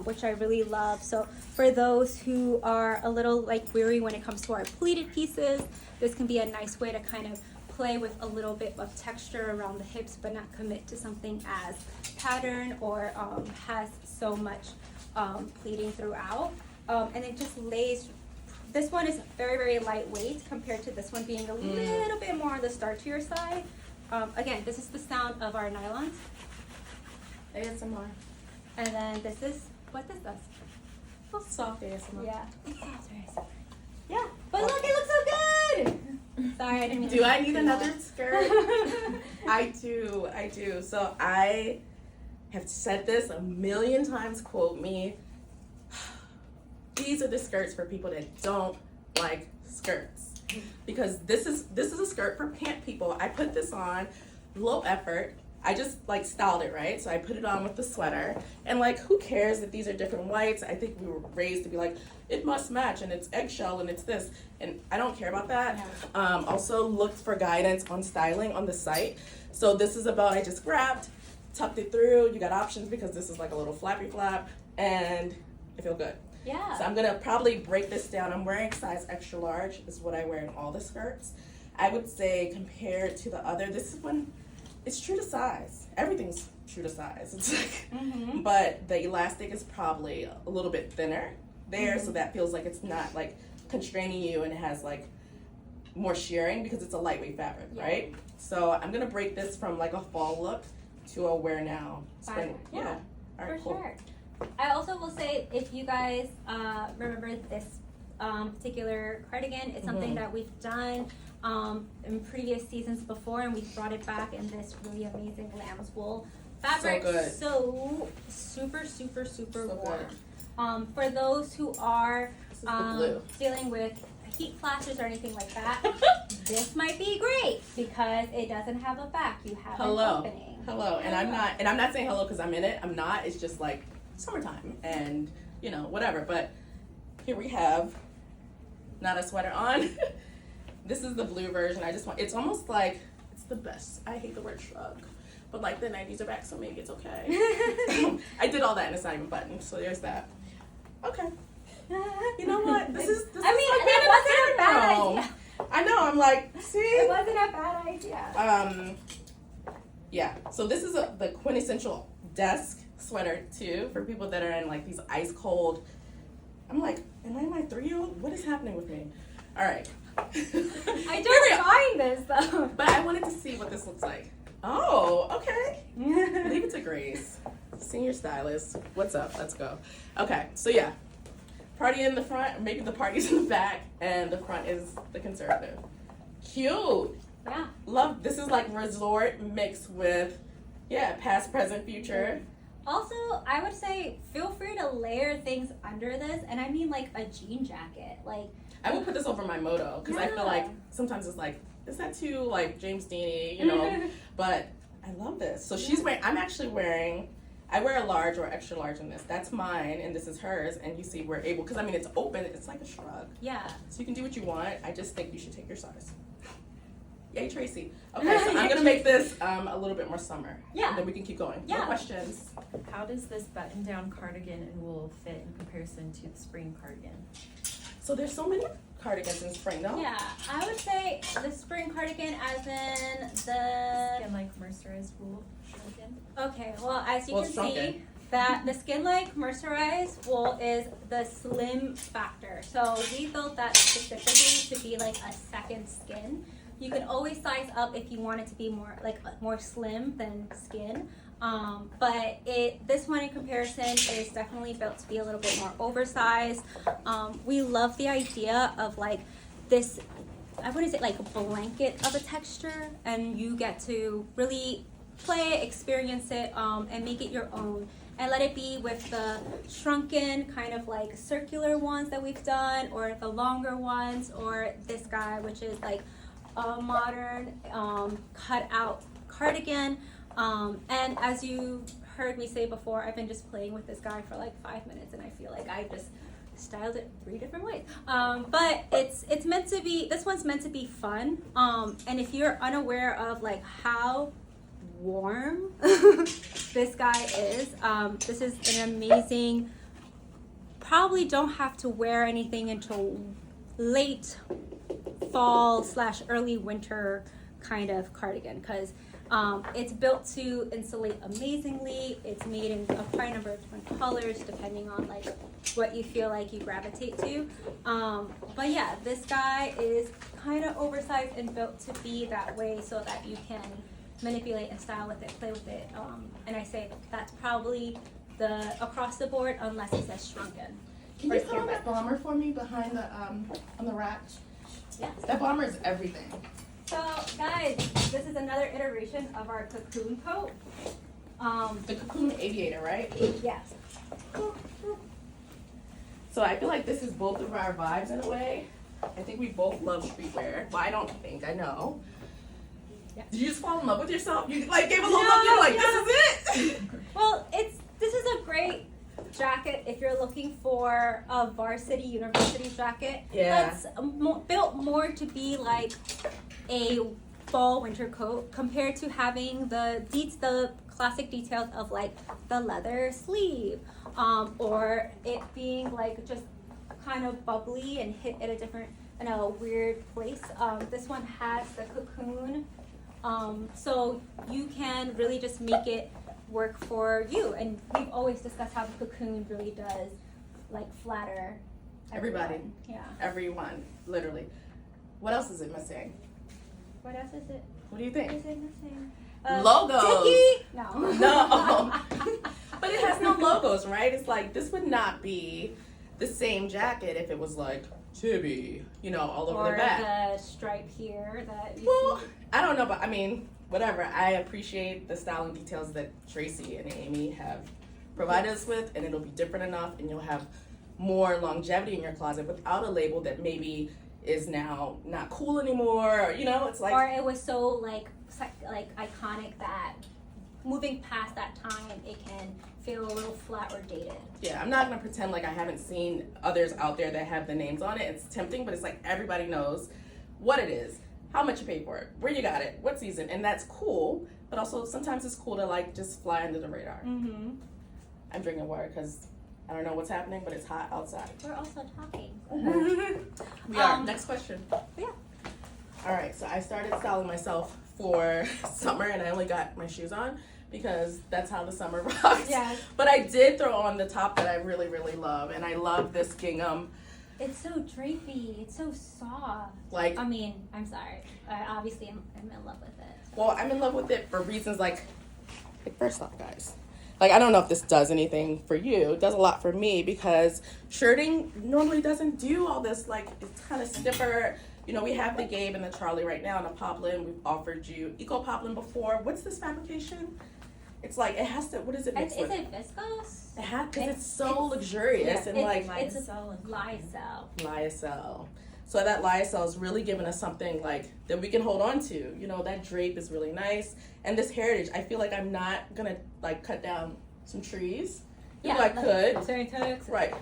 which I really love. So for those who are a little like weary when it comes to our pleated pieces, this can be a nice way to kind of play with a little bit of texture around the hips, but not commit to something as pattern or has so much pleating throughout. And it just lays, this one is very, very lightweight compared to this one being a little bit more on the starchier side. Again, this is the sound of our nylons. ASMR. And then this is what this does. Soft ASMR. Yeah. Yeah. But look, it looks so good! Sorry, I didn't mean to. Do I need another skirt? I do. So I have said this a million times, quote me. These are the skirts for people that don't like skirts, because this is a skirt for pant people. I put this on, low effort, I just like styled it, right? So I put it on with the sweater, and like, who cares that these are different whites? I think we were raised to be like, it must match, and it's eggshell, and it's this, and I don't care about that. Also looked for guidance on styling on the site. So this is about, I just grabbed, tucked it through. You got options because this is like a little flappy flap, and I feel good. Yeah. So I'm gonna probably break this down. I'm wearing size extra large, is what I wear in all the skirts. I would say compared to the other, this is when it's true to size. Everything's true to size. It's like, but the elastic is probably a little bit thinner there, so that feels like it's not like constraining you, and it has like more shearing because it's a lightweight fabric, right? So I'm gonna break this from like a fall look to a wear now spring. Yeah, All right, for cool. sure. I also will say, if you guys remember this particular cardigan, it's something that we've done in previous seasons before, and we brought it back in this really amazing lamb's wool fabric. So good. So super, super, super So warm. For those who are This is the blue. dealing with heat flashes or anything like that, this might be great because it doesn't have a back. You have an opening. Hello. And I'm not saying hello because I'm in it. I'm not. It's just like summertime and you know, whatever. But here we have not a sweater on. This is the blue version. It's almost like, it's the best. I hate the word shrug, but like the 90s are back, so maybe it's okay. I did all that and it's not even buttoned, so there's that. Okay. You know what? This is It wasn't a bad idea. I know, I'm like, see? It wasn't a bad idea. Yeah, so this is the quintessential desk sweater too, for people that are in like these ice cold. I'm like, am I my 3-year-old? What is happening with me? All right. I don't mind this though. But I wanted to see what this looks like. Oh, okay. Leave it to Grace, senior stylist. What's up? Let's go. Okay, so yeah, party in the front, or maybe the party's in the back, and the front is the conservative. Cute. Yeah. Love. This is like resort mixed with, yeah, past, present, future. Also, I would say feel free to layer things under this, and I mean like a jean jacket, like. I would put this over my moto because I feel like sometimes it's like, is that too like James Deany, you know? But I love this. So she's wearing. I'm actually wearing. I wear a large or extra large in this. That's mine, and this is hers. And you see, we're able because I mean it's open. It's like a shrug. Yeah. So you can do what you want. I just think you should take your size. Yay, Tracy. Okay, so I'm gonna make this a little bit more summer. Yeah. And then we can keep going. Yeah. More questions. How does this button-down cardigan in wool fit in comparison to the spring cardigan? So there's so many cardigans in spring, no? Yeah, I would say the spring cardigan as in the. Skin-like mercerized wool cardigan? Okay, well, as you can shrunken. see, that the skin-like mercerized wool is the slim factor. So we built that specifically to be like a second skin. You can always size up if you want it to be more slim than skin. But this one in comparison is definitely built to be a little bit more oversized. We love the idea of like this, I wouldn't say like a blanket of a texture, and you get to really play it, experience it, and make it your own. And let it be with the shrunken kind of like circular ones that we've done, or the longer ones, or this guy, which is like a modern cut out cardigan. And as you heard me say before, I've been just playing with this guy for like 5 minutes, and I feel like I just styled it 3 different ways. But it's meant to be, this one's meant to be fun. And if you're unaware of like how warm this guy is, this is an amazing, probably don't have to wear anything until late fall / early winter kind of cardigan, because it's built to insulate amazingly. It's made in a quite number of different colors depending on like what you feel like you gravitate to. But yeah, this guy is kind of oversized and built to be that way so that you can manipulate and style with it, play with it. And I say that's probably the across the board unless it says shrunken. Can you put on that bomber for me behind the on the rack? Yes. That bomber is everything. So guys, this is another iteration of our cocoon coat. The cocoon aviator, right? Yes. So I feel like this is both of our vibes in a way. I think we both love streetwear. Well, I don't think, I know. Yeah. Did you just fall in love with yourself? You like gave a little look, you're like, this is it? Well, this is a great jacket if you're looking for a varsity university jacket. Yeah. That's built more to be like a fall winter coat compared to having the classic details of like the leather sleeve, or it being like just kind of bubbly and hit at a different, in a weird place. This one has the cocoon, so you can really just make it work for you. And we've always discussed how the cocoon really does like flatter Everybody. everyone. Yeah. Everyone, literally. What else is it missing? What else is it? What do you think? Is it missing? Logos. Dickie? No. No. But it has no logos, right? It's like, this would not be the same jacket if it was like Tibby, you know, all over Or the back. the stripe here that you Well, see. I don't know, but I mean, whatever. I appreciate the styling details that Tracy and Amy have provided us with, and it'll be different enough, and you'll have more longevity in your closet without a label that maybe is now not cool anymore. Or, you know, it's like, Or it was so like iconic that moving past that time, it can feel a little flat or dated. yeah, I'm not gonna pretend like I haven't seen others out there that have the names on it. It's tempting, but it's like everybody knows what it is, how much you paid for it, where you got it, what season, and that's cool. But also sometimes it's cool to like just fly under the radar. Mm-hmm. I'm drinking water because I don't know what's happening, but it's hot outside. We're also talking. We are. Next question. Yeah. All right, so I started styling myself for summer, and I only got my shoes on because that's how the summer rocks. Yeah. But I did throw on the top that I really, really love, and I love this gingham. It's so drapey. It's so soft. Like, I mean, I'm sorry. I obviously am in love with it. well, I'm in love with it for reasons like first off, guys. Like, I don't know if this does anything for you. It does a lot for me because shirting normally doesn't do all this. Like, it's kind of stiffer. You know, we have the Gabe and the Charlie right now in a poplin. We've offered you Eco Poplin before. What's this fabrication? It's like, it has to, what is it mixed Is with? it viscose? It has, because it's so luxurious and like it's a Lyocell and lyocell. lyocell. So that lyocell is really giving us something like that we can hold on to. You know, that drape is really nice. And this heritage, I feel like I'm not gonna like cut down some trees. Yeah, I could. Sorry, Texas. Right.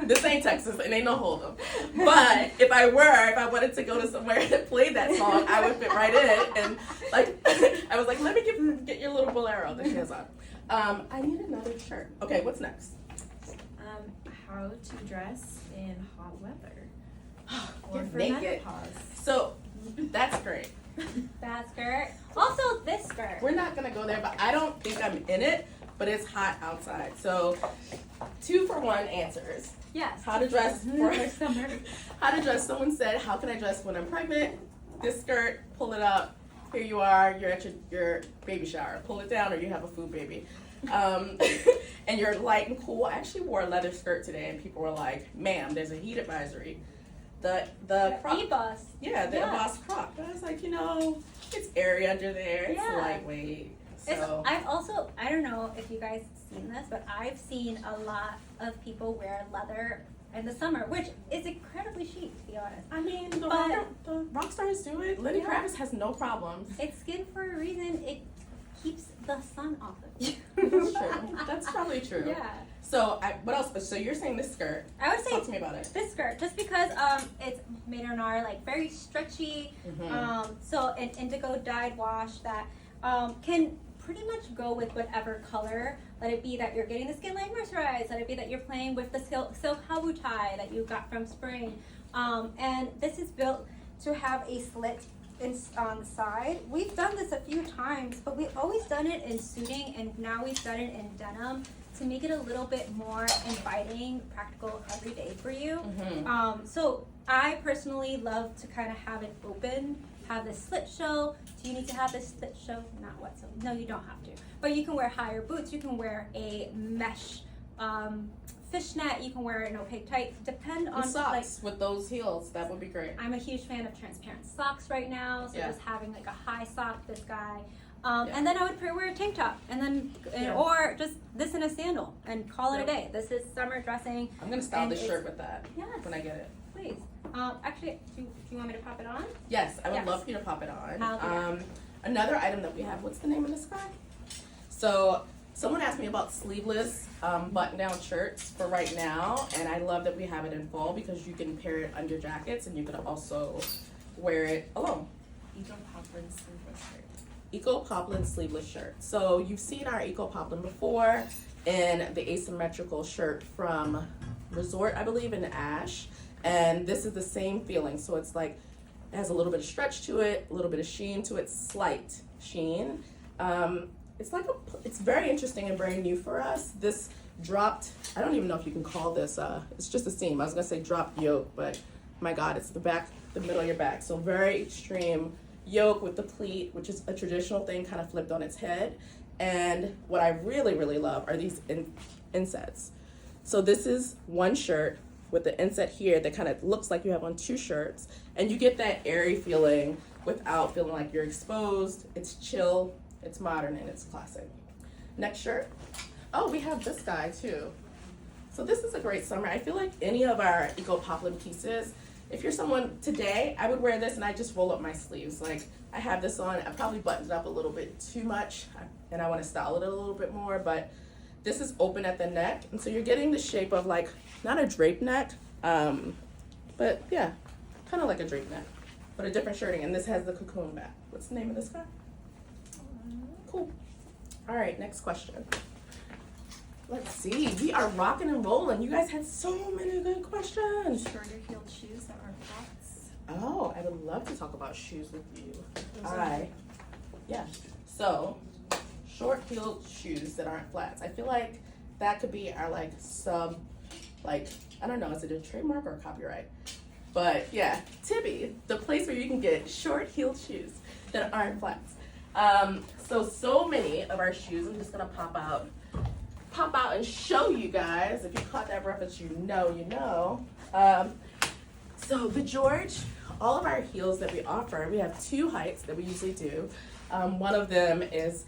This ain't Texas, and ain't no hold 'em. But if I wanted to go to somewhere that played that song, I would fit right in. And like, I was like, let me get your little bolero that she has on. I need another shirt. Okay, what's next? How to dress in hot weather. You're Or for naked. menopause. So that's great. That skirt. Also, this skirt. We're not gonna go there, but I don't think I'm in it. But it's hot outside. So 2-for-1 answers. Yes. How to dress for summer. How to dress. Someone said, how can I dress when I'm pregnant? This skirt, pull it up. Here you are, you're at your baby shower. Pull it down or you have a food baby. And you're light and cool. I actually wore a leather skirt today and people were like, ma'am, there's a heat advisory. The crop. E-bus. Yeah, the Boss crop. But I was like, you know, it's airy under there. It's Yeah. lightweight. So I've also, I don't know if you guys seen this, but I've seen a lot of people wear leather in the summer, which is incredibly chic, to be honest. I mean, the But- rock stars do it. Lenny Yeah. Kravitz has no problems. It's skin for a reason. It keeps the sun off of you. That's true. That's probably true. Yeah. So, what else? So you're saying this skirt? I would say Talk to me about it. this skirt, just because it's made in our like very stretchy, so an indigo dyed wash that can pretty much go with whatever color. Let it be that you're getting the skin light moisturized. Let it be that you're playing with the silk habu tie that you got from spring. And this is built to have a slit on the side. We've done this a few times, but we've always done it in suiting, and now we've done it in denim to make it a little bit more inviting, practical, every day for you. So I personally love to kind of have it open, have this slit show. Do you need to have this slit show? Not whatsoever. No, you don't have to. But you can wear higher boots. You can wear a mesh fishnet. You can wear an opaque tight. Depend on socks with those heels. That would be great. I'm a huge fan of transparent socks right now. So just having like a high sock, this guy. And then I would wear a tank top, and then or just this in a sandal, and call it a day. This is summer dressing. I'm gonna style this shirt with that when I get it. Please. Actually, do you want me to pop it on? Yes, I would love for you to pop it on. Another item that we have, what's the name of this guy? So someone asked me about sleeveless button-down shirts for right now, and I love that we have it in fall because you can pair it under jackets and you can also wear it alone. Eco Poplin sleeveless shirt. Eco Poplin sleeveless shirt. So you've seen our Eco Poplin before in the asymmetrical shirt from Resort, I believe, in Ash. And this is the same feeling. So it's like, it has a little bit of stretch to it, a little bit of sheen to it, slight sheen. It's very interesting and very new for us. This dropped, I don't even know if you can call this, it's just a seam. I was gonna say dropped yoke, but my God, it's the back, the middle of your back. So very extreme yoke with the pleat, which is a traditional thing kind of flipped on its head. And what I really, really love are these insets. So this is one shirt with the inset here that kind of looks like you have on two shirts, and you get that airy feeling without feeling like you're exposed. It's chill, it's modern, and it's classic. Next shirt. Oh, we have this guy too. So this is a great summer. I feel like any of our Eco Poplin pieces, if you're someone today, I would wear this and I just roll up my sleeves. Like, I have this on, I probably buttoned it up a little bit too much, and I want to style it a little bit more, but this is open at the neck, and so you're getting the shape of like, not a drape neck, but yeah, kind of like a drape neck, but a different shirting, and this has the cocoon back. What's the name of this guy? Cool. All right, next question. Let's see, we are rocking and rolling. You guys had so many good questions. Shorter heeled shoes that are flats. Oh, I would love to talk about shoes with you. So, short heeled shoes that aren't flats. I feel like that could be our like sub, like, I don't know, is it a trademark or a copyright? But yeah, Tibby, the place where you can get short heeled shoes that aren't flats. So many of our shoes, I'm just gonna pop out and show you guys. If you caught that reference, you know. So the George, all of our heels that we offer, we have two heights that we usually do. One of them is,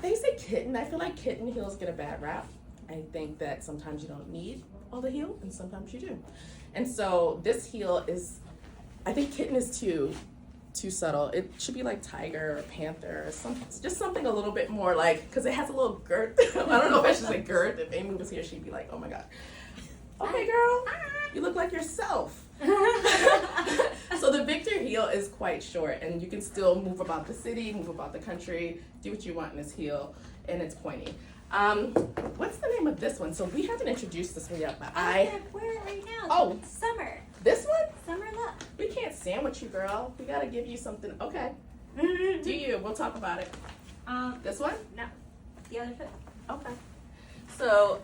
they say kitten. I feel like kitten heels get a bad rap. I think that sometimes you don't need all the heel, and sometimes you do. And so this heel is, I think kitten is too subtle. It should be like tiger or panther or something, just something a little bit more like, because it has a little girth. I don't know if I should say girth. If Amy was here, she'd be like, oh my God. Okay, girl, you look like yourself. So the Victor heel is quite short, and you can still move about the city, move about the country, do what you want in this heel, and it's pointy. What's the name of this one? So we haven't introduced this one yet, but I wear it right now. Oh. Summer. This one? Summer look. We can't sandwich you, girl. We gotta give you something. Okay. Do you? We'll talk about it. This one? No. The other foot. Okay. So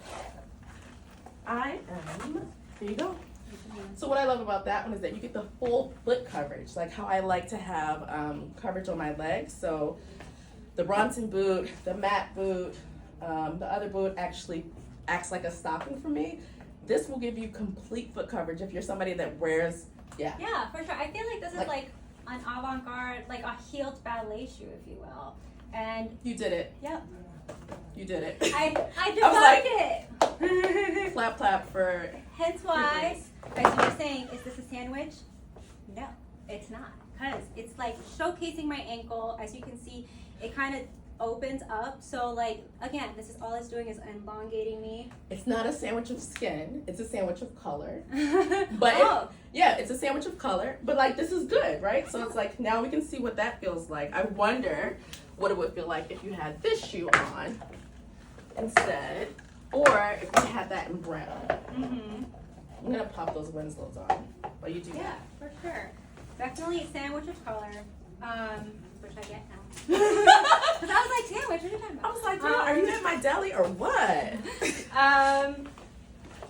here you go. So what I love about that one is that you get the full foot coverage, like how I like to have coverage on my legs. So the Bronson boot, the matte boot, the other boot actually acts like a stocking for me. This will give you complete foot coverage if you're somebody that wears, Yeah, for sure. I feel like this is like an avant-garde, like a heeled ballet shoe, if you will. And you did it. Yep. You did it. I designed it. Clap, clap for. Hence why, as you were saying, is this a sandwich? No, it's not. Because it's like showcasing my ankle. As you can see, it kind of opens up. So like, again, this is all it's doing is elongating me. It's not a sandwich of skin. It's a sandwich of color. But it's a sandwich of color. But like, this is good, right? So it's like, now we can see what that feels like. I wonder what it would feel like if you had this shoe on instead, or if you had that in brown. Mm-hmm. I'm gonna pop those Winslows on while you do Yeah, that. for sure. Definitely sandwich of color, which I get now. Because I was like, sandwich, what are you talking about? I was like, girl, are you in my deli or what?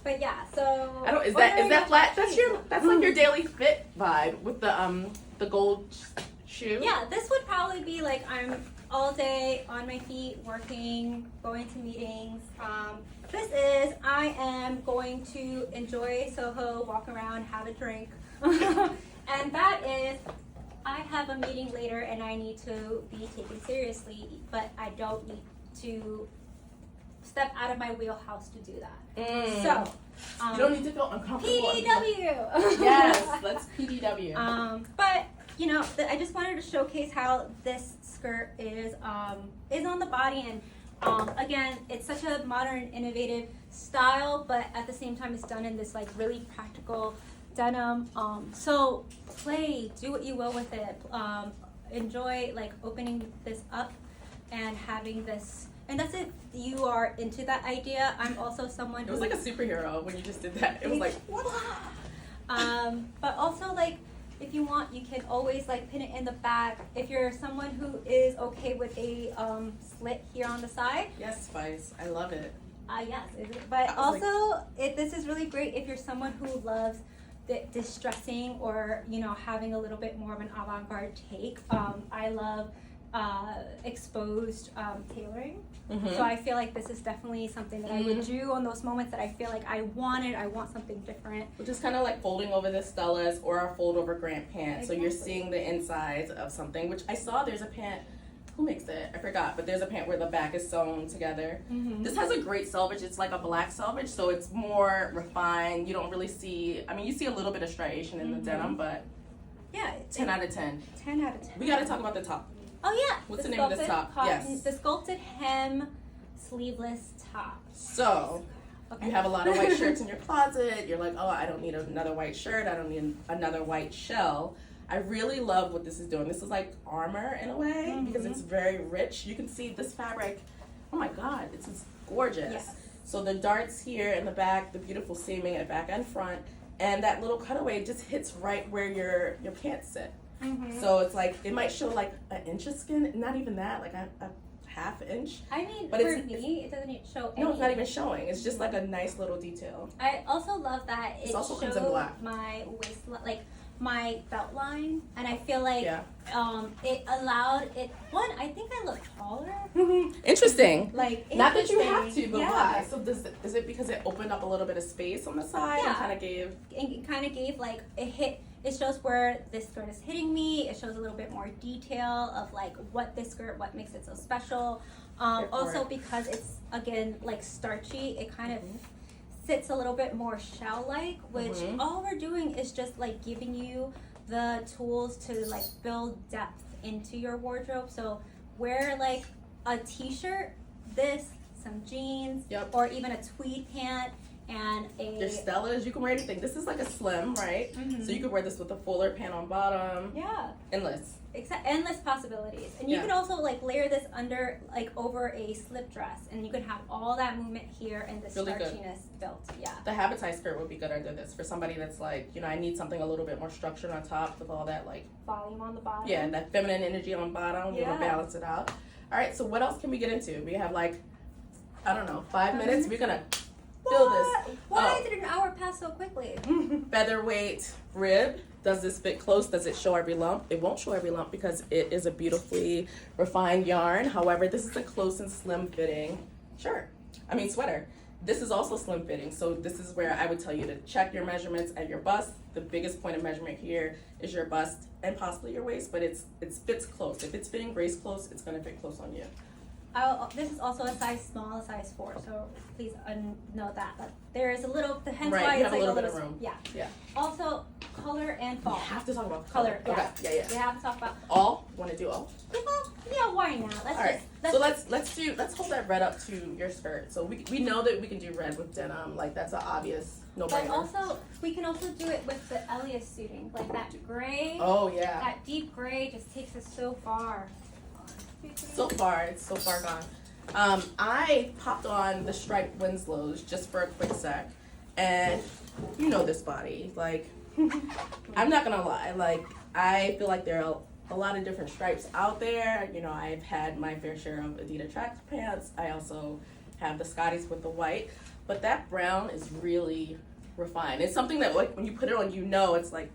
But yeah, so I don't. Is that flat? That's like your daily fit vibe with the gold shoe. Yeah, this would probably be like I'm all day on my feet, working, going to meetings. This is I am going to enjoy Soho, walk around, have a drink, and that is I have a meeting later and I need to be taken seriously, but I don't need to step out of my wheelhouse to do that. So you don't need to feel uncomfortable. PDW. Yes, let's PDW. But you know, I just wanted to showcase how this skirt is on the body, and again, it's such a modern, innovative style, but at the same time, it's done in this like really practical denim. So do what you will with it. Enjoy like opening this up and having this. And that's if you are into that idea. I'm also someone It was like a superhero when you just did that. It was like, but also like, if you want, you can always like pin it in the back. If you're someone who is okay with a slit here on the side. yes, Spice. I love it. Yes, but also this is really great if you're someone who loves the distressing or, you know, having a little bit more of an avant-garde take. I love exposed tailoring. So I feel like this is definitely something that I would do on those moments that I feel like I want something different. Which is kind of like folding over the Stellas or a fold over Grant pant. Exactly. So you're seeing the insides of something, which I saw there's a pant, who makes it? I forgot, but there's a pant where the back is sewn together. This has a great selvage. It's like a black selvage, so it's more refined. You don't really see, I mean, you see a little bit of striation in the denim, but yeah, 10 out of 10. 10 out of 10. We got to talk about the top. Oh yeah. What's the name of this top? Yes. The sculpted hem sleeveless top. So, you have a lot of white shirts in your closet. You're like, oh, I don't need another white shirt. I don't need another white shell. I really love what this is doing. This is like armor in a way because it's very rich. You can see this fabric. Oh my God, it's just gorgeous. Yes. So the darts here in the back, the beautiful seaming at back and front, and that little cutaway just hits right where your pants sit. So it's like, it might show like an inch of skin, not even that, like a half inch. I mean, but for me, it doesn't show anything. No, it's not even showing. It's just like a nice little detail. I also love that it also comes shows in black. my waistline, like my belt line, and I feel like it allowed it. One, I think I look taller. Interesting. Like not that you have to, but yeah. why? So is it because it opened up a little bit of space on the side and kind of gave? It kind of gave like it hit. It shows where this skirt is hitting me. It shows a little bit more detail of like what this skirt, what makes it so special. Also because it's again like starchy, it kind of sits a little bit more shell-like, which all we're doing is just like giving you the tools to like build depth into your wardrobe. So wear like a t-shirt, some jeans, or even a tweed pant. And your Stellas, you can wear anything. This is like a slim, right? So you could wear this with a fuller pant on bottom. Yeah. Endless. Endless possibilities. And you can also like layer this under, like over a slip dress, and you can have all that movement here and the really starchiness built. Yeah. The Habitai skirt would be good under this for somebody that's like, you know, I need something a little bit more structured on top with all that like volume on the bottom. Yeah, and that feminine energy on bottom. We're gonna balance it out. All right. So what else can we get into? We have like, I don't know, 5 minutes. We're gonna fill this. Why did an hour pass so quickly? Featherweight rib. Does this fit close? Does it show every lump? It won't show every lump because it is a beautifully refined yarn. However, this is a close and slim fitting sweater. This is also slim fitting. So this is where I would tell you to check your measurements at your bust. The biggest point of measurement here is your bust and possibly your waist, but it fits close. If it's fitting Grace close, it's gonna fit close on you. This is also a size small, a size 4, so please know that. But there is a little, hence Right, why you it's have like a little bit of room. Yeah. Also, color and fall. We have to talk about color. Okay. Yeah. We have to talk about all. Want to do all? Yeah, why not? Let's hold that red up to your skirt. So we know that we can do red with denim. Like that's an obvious no-brainer. But also, we can also do it with the Elias suiting, like that gray. Oh yeah. That deep gray just takes us so far. It's so far gone. I popped on the striped Winslows just for a quick sec, and you know this body. Like, I'm not gonna lie. Like, I feel like there are a lot of different stripes out there. You know, I've had my fair share of Adidas track pants. I also have the Scotties with the white, but that brown is really refined. It's something that like when you put it on, you know, it's like.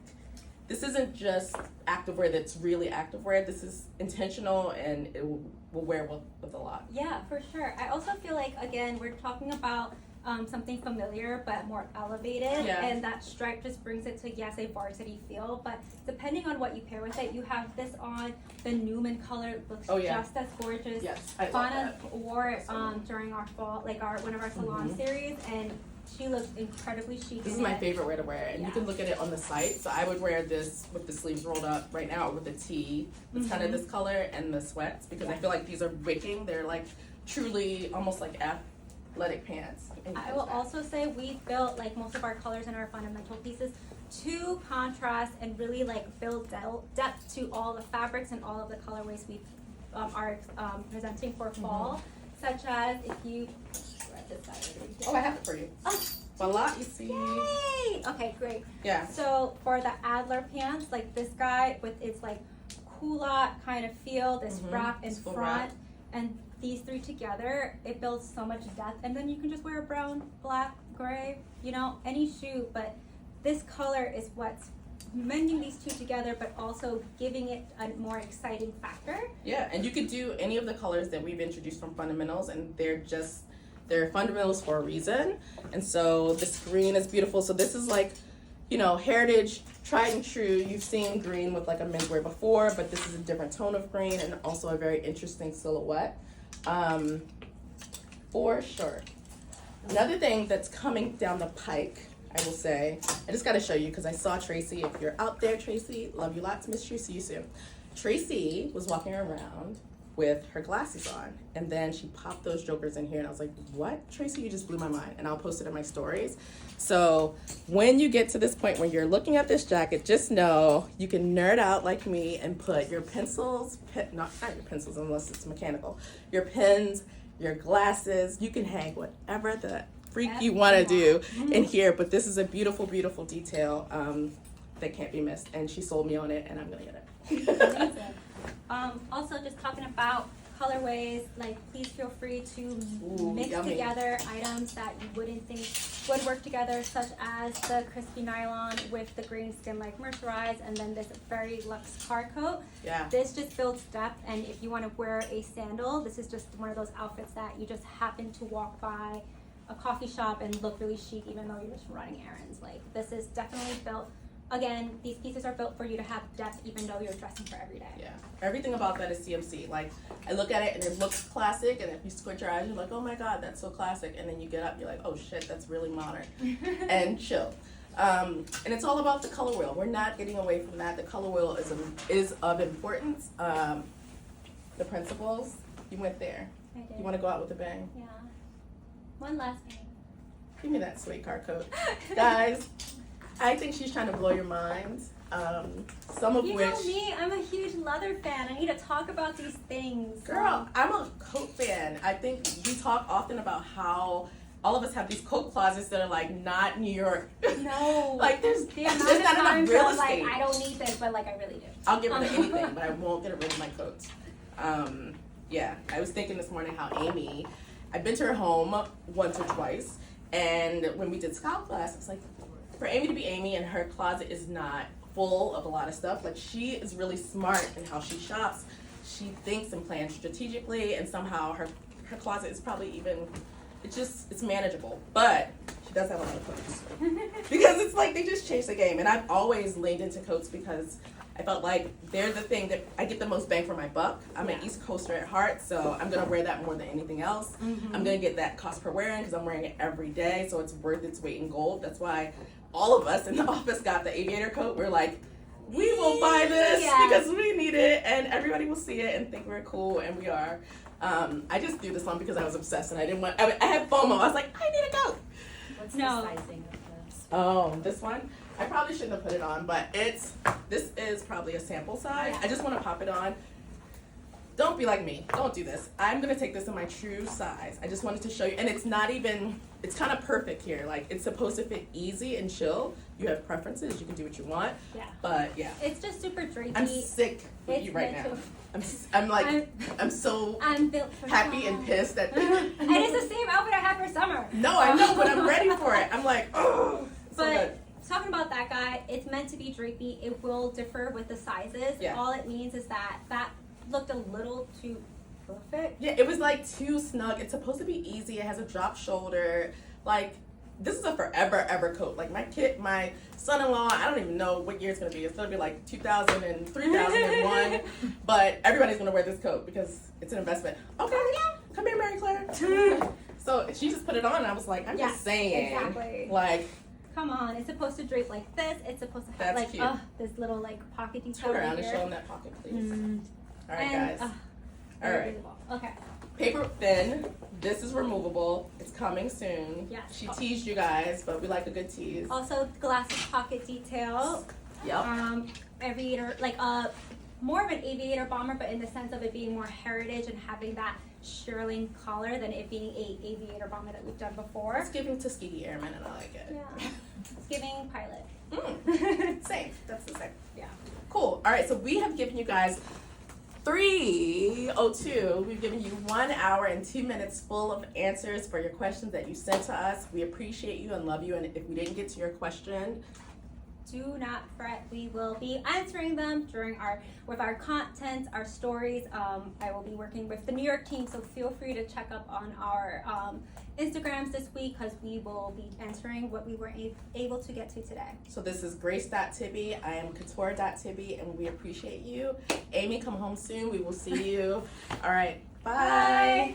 This isn't just activewear that's really activewear. This is intentional and it will wear with a lot. Yeah, for sure. I also feel like, again, we're talking about something familiar but more elevated. Yeah. And that stripe just brings it to, yes, a varsity feel. But depending on what you pair with it, you have this on. The Newman color looks just as gorgeous. Yes, I love Fauna that. wore it during our fall, like one of our salon series. And She looks incredibly chic. This is my favorite way to wear it. And you can look at it on the site. So I would wear this with the sleeves rolled up right now, or with the tee. It's kind of this color, and the sweats, because I feel like these are wicking. They're like truly almost like athletic pants. I will also say we built like most of our colors in our fundamental pieces to contrast and really like build depth to all the fabrics and all of the colorways we are presenting for fall, such as if you Oh, I have it for you. Oh, voila, you see. yay! Okay, great. Yeah. So for the Adler pants, like this guy with its like culotte kind of feel, this wrap in Full front, wrap. and these three together, it builds so much depth. And then you can just wear brown, black, gray, you know, any shoe. But this color is what's mending these two together, but also giving it a more exciting factor. Yeah, and you could do any of the colors that we've introduced from fundamentals, and they're fundamentals for a reason. And so this green is beautiful. So this is like, you know, heritage, tried and true. You've seen green with like a menswear before, but this is a different tone of green and also a very interesting silhouette. For sure. Another thing that's coming down the pike, I will say, I just got to show you because I saw Tracy. If you're out there, Tracy, love you lots, miss you, see you soon. Tracy was walking around with her glasses on, and then she popped those jokers in here, and I was like, what, Tracy? You just blew my mind. And I'll post it in my stories. So when you get to this point when you're looking at this jacket, just know you can nerd out like me and put your pencils, not your pencils unless it's mechanical, your pens, your glasses, you can hang whatever the freak you want to do in here. But this is a beautiful, beautiful detail that can't be missed, and she sold me on it, and I'm gonna get it. Amazing. Also, just talking about colorways, like please feel free to mix together items that you wouldn't think would work together, such as the crispy nylon with the green skin like mercerized, and then this very luxe car coat. Yeah. This just builds depth, and if you want to wear a sandal, this is just one of those outfits that you just happen to walk by a coffee shop and look really chic, even though you're just running errands. Like, this is definitely built. Again, these pieces are built for you to have depth even though you're dressing for every day. Yeah, everything about that is CMC. Like, I look at it and it looks classic, and if you squint your eyes, you're like, oh my god, that's so classic. And then you get up, you're like, oh shit, that's really modern and chill. And it's all about the color wheel. We're not getting away from that. The color wheel is of importance. The principles, you went there. I did. You want to go out with a bang? Yeah. One last thing. Give me that suede car coat. Guys, I think she's trying to blow your minds. Some of You which... know me, I'm a huge leather fan. I need to talk about these things. Girl, I'm a coat fan. I think we talk often about how all of us have these coat closets that are like not New York. No. Like there's The amount not of enough times real I'm like, estate. I don't need this, but like I really do. I'll get rid of anything, but I won't get rid of my coats. Yeah, I was thinking this morning how Amy, I've been to her home once or twice, and when we did Scout class, it's like, for Amy to be Amy and her closet is not full of a lot of stuff. Like, she is really smart in how she shops. She thinks and plans strategically, and somehow her closet is probably even, it's manageable. But she does have a lot of coats. Because it's like they just changed the game. And I've always leaned into coats because I felt like they're the thing that I get the most bang for my buck. I'm an East Coaster at heart, so I'm gonna wear that more than anything else. I'm gonna get that cost per wearing because I'm wearing it every day, so it's worth its weight in gold. That's why all of us in the office got the aviator coat. We're like, we will buy this because we need it, and everybody will see it and think we're cool, and we are. I just threw this on because I was obsessed, and I had FOMO. I was like, I need a coat. What's the sizing of this? Oh, this one? I probably shouldn't have put it on, but this is probably a sample size. I just want to pop it on. Don't be like me. Don't do this. I'm going to take this in my true size. I just wanted to show you. And it's not even, it's kind of perfect here. Like, it's supposed to fit easy and chill. You have preferences. You can do what you want. Yeah. But, yeah. It's just super drapey. I'm sick with you right now. I'm so built for happy summer. and pissed that. And it's the same outfit I had for summer. No, I know, but I'm ready for it. I'm like, oh, so but good. talking about that guy, it's meant to be drapey. It will differ with the sizes. Yeah. All it means is that looked a little too perfect. Yeah, it was like too snug. It's supposed to be easy. It has a drop shoulder. Like, this is a forever ever coat. Like, my son-in-law, I don't even know what year it's gonna be. It's gonna be like 2000 and 3001. But everybody's gonna wear this coat because it's an investment. Okay, come here, Mary Claire. So she just put it on and I was like, I'm just saying. Exactly. Like, come on, it's supposed to drape like this. It's supposed to have That's like cute. this little like pocket detail turn around right and here. show them that pocket, please. All right, And, guys. very All right. beautiful. Okay. Paper thin. This is removable. It's coming soon. Yes. She teased you guys, but we like a good tease. Also, glasses pocket detail. Yep. Aviator, like more of an aviator bomber, but in the sense of it being more heritage and having that shearling collar than it being a aviator bomber that we've done before. It's giving Tuskegee Airmen and I like it. Yeah. It's giving pilot. Same. That's the same. Yeah. Cool. All right, so we have given you guys 3:02. We've given you 1 hour and 2 minutes full of answers for your questions that you sent to us. We appreciate you and love you. And if we didn't get to your question, Do not fret. We will be answering them with our content, our stories. I will be working with the New York team, so feel free to check up on our Instagrams this week because we will be answering what we were able to get to today. so this is Grace.Tibby. I am Couture.Tibby, and we appreciate you. Amy, come home soon. We will see you. All right. Bye. Bye.